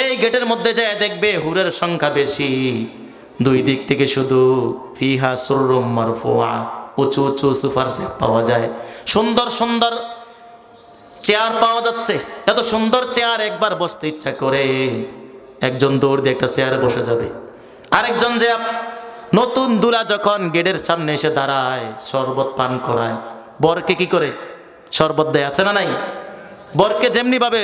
এই গেটের মধ্যে যায় দেখবে হুরের সংখ্যা বেশি, দুই দিক থেকে শুধু ফিহা সুররুম মারফুআ, উঁচু উঁচু সোফার সেট পাওয়া যায়, সুন্দর সুন্দর চেয়ার পাওয়া যাচ্ছে। এত সুন্দর চেয়ার, একবার বসতে ইচ্ছা করে একজন দৌড় দিয়ে একটা চেয়ারে বসে যাবে, আরেকজন যে নতুন দুলা যখন গেটের সামনে এসে দাঁড়ায় শরবত পান করায়, বরকে কি করে শরবত দেয়, আছে না নাই? বরকে যেমনি ভাবে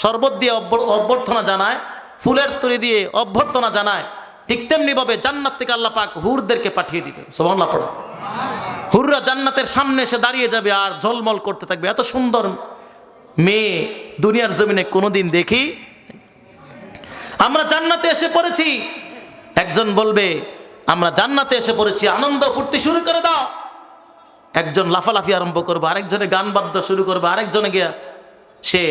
শরবত দিয়ে অভ্যর্থনা জানায়, ফুলের তরি দিয়ে অভ্যর্থনা জানায়, ঠিক তেমনি ভাবে জান্নাত থেকে আল্লাহ পাক হুরদেরকে পাঠিয়ে দিবেন। সুবহানাল্লাহ পড়ো। হুররা জান্নাতের সামনে এসে দাঁড়িয়ে যাবে আর ঝলমল করতে থাকবে। এত সুন্দর মেয়ে দুনিয়ার জমিনে কোনোদিন দেখি, আমরা জান্নাতে এসে পড়েছি। একজন বলবে আমরা জান্নাতে এসে পড়েছি, আনন্দ ফুর্তি শুরু করে দাও। একজন লাফালাফি আরম্ভ করবে, আরেকজনে গান বাদ্য শুরু করবে, আরেকজনে গিয়া সে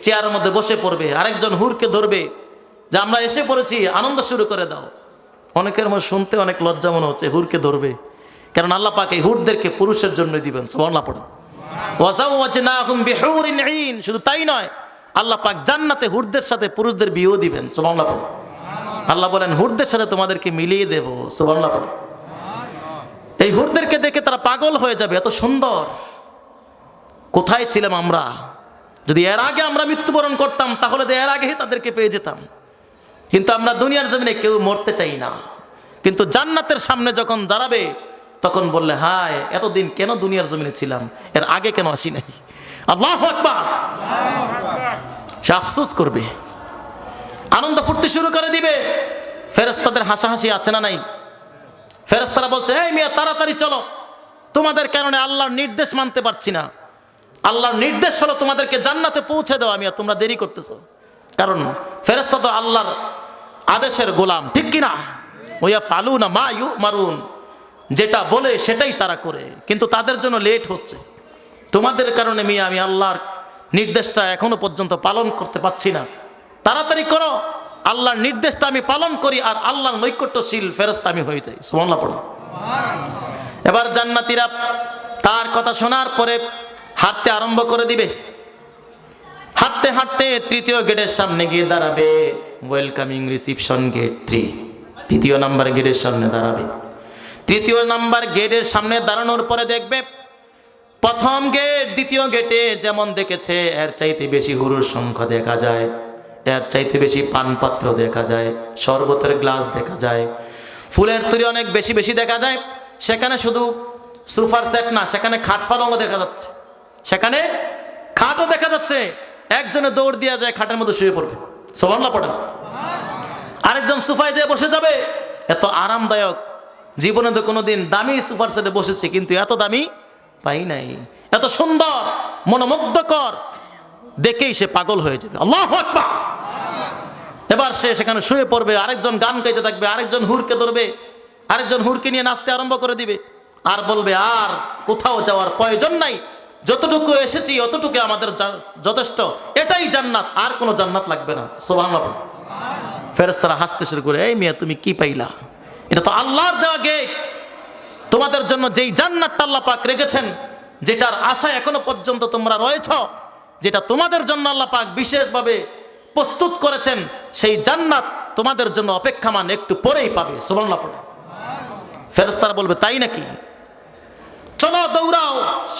চেয়ারের মধ্যে বসে পড়বে, আরেকজন হুরকে ধরবে যে আমরা এসে পড়েছি, আনন্দ শুরু করে দাও। অনেকের মধ্যে শুনতে অনেক লজ্জা মনে হচ্ছে হুরকে ধরবে, কারণ আল্লাহ পাক এই হুরদেরকে পুরুষের জন্য দিবেন। সুবহানাল্লাহ পড়ো। ওয়াজাওয়াজনাহুম বিহুরিন ঈন, শুধু তাই নয়, আল্লাহ পাক জান্নাতে হুরদের সাথে পুরুষদের বিয়েও দিবেন। সুবহানাল্লাহ পড়ো। আল্লাহ বলেন হুরদের সাথে তোমাদেরকে মিলিয়ে দেব। সুবহানাল্লাহ পড়ো। এই হুরদেরকে দেখে তারা পাগল হয়ে যাবে, এত সুন্দর। কোথায় ছিলাম আমরা? যদি এর আগে আমরা মৃত্যুবরণ করতাম তাহলে এর আগেই তাদেরকে পেয়ে যেতাম। কিন্তু আমরা দুনিয়ার জমিনে কেউ মরতে চাই না, কিন্তু জান্নাতের সামনে যখন দাঁড়াবে তখন বললে হায় এতদিন কেন দুনিয়ার জমিনে ছিলাম, এর আগে কেন আসি নাই। আল্লাহু আকবার। সে আফসোস করবে, আনন্দ ফুর্তি শুরু করে দিবে। ফেরেশতাদের হাসাহাসি আছে না নাই? ফেরেশতারা বলছে এই মিয়া তাড়াতাড়ি চলো, তোমাদের কারণে আল্লাহর নির্দেশ মানতে পারছি না। আল্লাহর নির্দেশ হলো তোমাদেরকে জান্নাতে পৌঁছে দেওয়া, মিয়া তোমরা দেরি করতেছো। কারণ ফেরেশতা তো আল্লাহর আদেশের গোলাম, ঠিক কিনা? ওয়া ফালুনা মা ইউমারুন, যেটা বলে সেটাই তারা করে, কিন্তু তাদের জন্য লেট হচ্ছে। তোমাদের কারণে মিয়া আমি আল্লাহর নির্দেশটা এখনো পর্যন্ত পালন করতে পারছি না, তাড়াতাড়ি করো, আল্লাহর নির্দেশটা আমি পালন করি আর আল্লাহর নৈকট্যশীল ফেরেশতা আমি হয়ে যাই। সুবহানাল্লাহ পড়ো। এবার জান্নাতীরা তার কথা শোনার পরে হাঁটতে আরম্ভ করে দিবে। হাঁটতে হাঁটতে তৃতীয় গেটের সামনে গিয়ে দাঁড়াবে। ওয়েলকামিং রিসিপশন গেট 3, তৃতীয় নাম্বার গেটের সামনে দাঁড়াবে। তৃতীয় নাম্বার গেটের সামনে দাঁড়ানোর পরে দেখবে প্রথম গেট দ্বিতীয় গেটে যেমন দেখেছে এর চাইতে বেশি হুরুর সংখ্যা দেখা যায়, এর চাইতে বেশি পানপাত্র দেখা যায়, শরবতের গ্লাস দেখা যায়, ফুলের তৈরি অনেক বেশি বেশি দেখা যায়। সেখানে শুধু সোফার সেট না, সেখানে খাট পালঙ্গ দেখা যাচ্ছে, সেখানে খাটও দেখা যাচ্ছে। একজনে দৌড় দিয়ে যায় খাটের মধ্যে শুয়ে পড়বে, সুবহানাল্লাহ পড়েন। আরেকজন সোফায় যেয়ে বসে যাবে, এত আরামদায়ক। জীবনে তো কোনোদিন দামি সোফার সেটে বসেছে কিন্তু এত দামি পাই নাই, এত সুন্দর মনোমুগ্ধকর, দেখেই সে পাগল হয়ে যাবে। আল্লাহু আকবার। এবার সে সেখানে শুয়ে পড়বে, আরেকজন গান গাইতে থাকবে, আরেকজন হুরকে ধরবে, আরেকজন হুরকে নিয়ে নাচতে আরম্ভ করে দিবে, আর বলবে আর কোথাও যাওয়ার প্রয়োজন নাই, যতটুকু এসেছি অতটুকু আমাদের যথেষ্ট, এটাই জান্নাত, আর কোনো জান্নাত লাগবে না। সুবহানাল্লাহ। ফেরেশতারা হাসতে শুরু করে, এই মিয়া তুমি কি পাইলা? এটা তো আল্লাহর দেওয়া গেট। তোমাদের জন্য যেই জান্নাতটা আল্লাহ পাক রেখেছেন, যেটার আশায় এখনো পর্যন্ত তোমরা রয়েছ, যেটা তোমাদের জন্য আল্লাহ পাক বিশেষভাবে প্রস্তুত করেছেন, সেই জান্নাত তোমাদের জন্য অপেক্ষামান, একটু পরেই পাবে। সুবহানাল্লাহ পড়ে। ফেরেশতারা বলবে তাই নাকি, চলো দৌড়াও।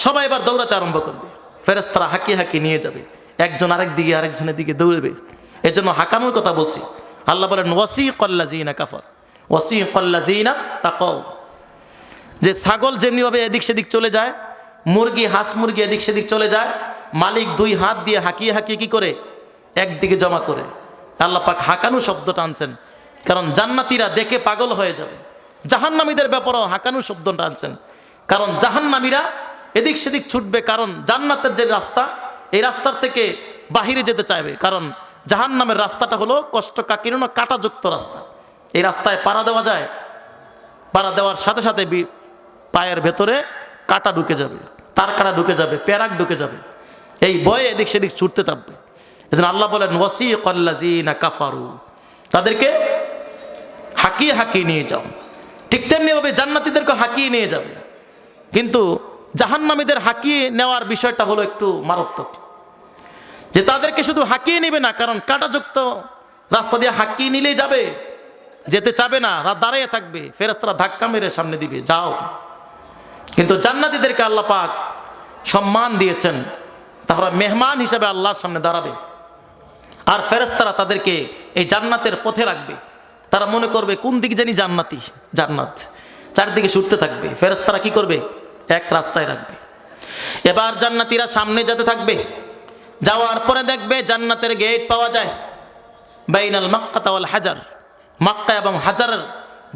সবাই এবার দৌড়াতে আরম্ভ করবে। ফেরেশতারা হাঁকিয়ে হাঁকিয়ে নিয়ে যাবে, একজন আরেক দিকে আরেকজনের দিকে দৌড়বে। এজন্য হাঁকানোর কথা বলছি। আল্লাহ বলেন ওয়াসিকাল্লাযীনা কাফার ওয়াসিকাল্লাযীনা তাকাও, যে ছাগল যেমনিভাবে এদিক সেদিক চলে যায়, মুরগি হাঁস মুরগি এদিক সেদিক চলে যায়, মালিক দুই হাত দিয়ে হাঁকিয়ে হাঁকিয়ে কি করে একদিকে জমা করে। আল্লাহ পাক হাঁকানো শব্দটা আনছেন কারণ জান্নাতীরা দেখে পাগল হয়ে যাবে। জাহান্নামীদের ব্যাপারেও হাঁকানো শব্দটা আনছেন কারণ জাহান্নামীরা এদিক সেদিক ছুটবে, কারণ জান্নাতের যে রাস্তা, এই রাস্তার থেকে বাহিরে যেতে চাইবে। কারণ জাহান্নামের রাস্তাটা হলো কষ্টকাকীর্ণ কাঁটাযুক্ত রাস্তা। এই রাস্তায় পাড়া দেওয়া যায়, পাড়া দেওয়ার সাথে সাথে পায়ের ভেতরে কাঁটা ঢুকে যাবে, তার কাঁটা ঢুকে যাবে, প্যারাক ঢুকে যাবে, এই ভয়ে এদিক সেদিক ছুটতে থাকবে। এজন্য আল্লাহ বলেন ওয়াসিকাল্লাযীনা কাফারু, তাদেরকে হাঁকিয়ে হাঁকিয়ে নিয়ে যাও। ঠিক তেমনিভাবে জান্নাতীদেরকে হাঁকিয়ে নিয়ে যাবে। কিন্তু জাহান্নামীদের হাঁকিয়ে নেওয়ার বিষয়টা হলো একটু মারাত্মক, যে তাদেরকে শুধু হাঁকিয়ে নেবে না, কারণ কাঁটাযুক্ত রাস্তা দিয়ে হাঁকিয়ে নিলেই যাবে, যেতে চাবে না, দাঁড়িয়ে থাকবে, ফেরেশতারা ধাক্কা মেরে সামনে দিবে যাও। কিন্তু জান্নাতীদেরকে আল্লাহ পাক সম্মান দিয়েছেন, তারা মেহমান হিসাবে আল্লাহর সামনে দাঁড়াবে, আর ফেরেশতারা তাদেরকে এই জান্নাতের পথে রাখবে। তারা মনে করবে কোন দিকে জানি জান্নাতি, জান্নাত চারদিকে ছুটতে থাকবে, ফেরেশতারা কি করবে এক রাস্তায় রাখবে। এবার জান্নাতীরা সামনে যেতে থাকবে, যাওয়ার পরে দেখবে জান্নাতের গেট পাওয়া যায় বাইনাল মাক্কাতা ওয়াল হাজার, মক্কা এবং হাজারের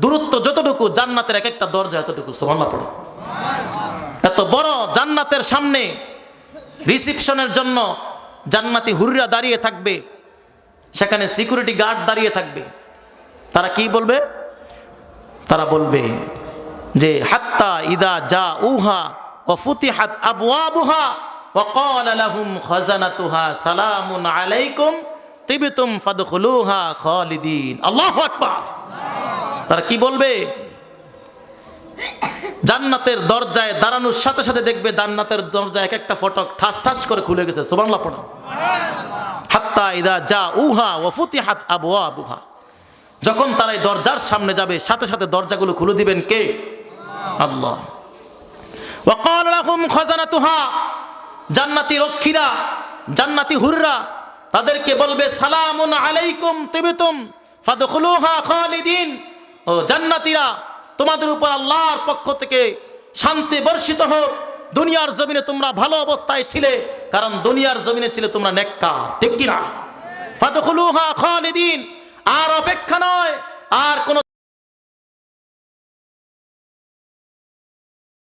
দূরত্ব যতটুকু, জান্নাতের এক একটা দরজা এতটুকু। সুবহানাল্লাহ পড়ো। এত বড় জান্নাতের সামনে রিসিপশনের জন্য জান্নাতি হুররা দাঁড়িয়ে থাকবে, সেখানে সিকিউরিটি গার্ড দাঁড়িয়ে থাকবে। তারা কি বলবে? তারা বলবে যে হাত্তা ইদা জাউহা ওয়া ফুতিহাত আবওয়াবুহা ওয়া ক্বালা লাহুম খাজানাতুহা সালামুন আলাইকুম তিবতুম ফাদখুলুহা খালিদিন। আল্লাহু আকবার। তারা কি বলবে? জান্নাতের দরজায় দাঁড়ানোর সাথে সাথে দেখবে জান্নাতের দরজা এক একটা ফটক ঠাস ঠাস করে খুলে গেছে। সুবহানাল্লাহ পড়ো। হাত্তা ইদা জাউহা ওয়া ফুতিহাত আবওয়াবুহা, যখন তারা এই দরজার সামনে যাবে সাথে সাথে দরজাগুলো খুলে দিবেন কে? আল্লাহ। ওয়া ক্বালা লাহুম খাজানাতুহা, জান্নাতি রক্ষীরা জান্নাতি হুররা তাদেরকে বলবে সালামুন আলাইকুম তিবতুম ফাদখুলুহা খালিদিন। ও জান্নাতীরা, তোমাদের উপর আল্লাহর পক্ষ থেকে শান্তি বর্ষিত হোক। দুনিয়ার জমিনে তোমরা ভালো অবস্থায় ছিলে, কারণ দুনিয়ার জমিনে ছিলে তোমরা নেককার, ঠিক কিনা? ফাদখুলুহা খালিদিন। আর অপেক্ষা নয়, আর কোন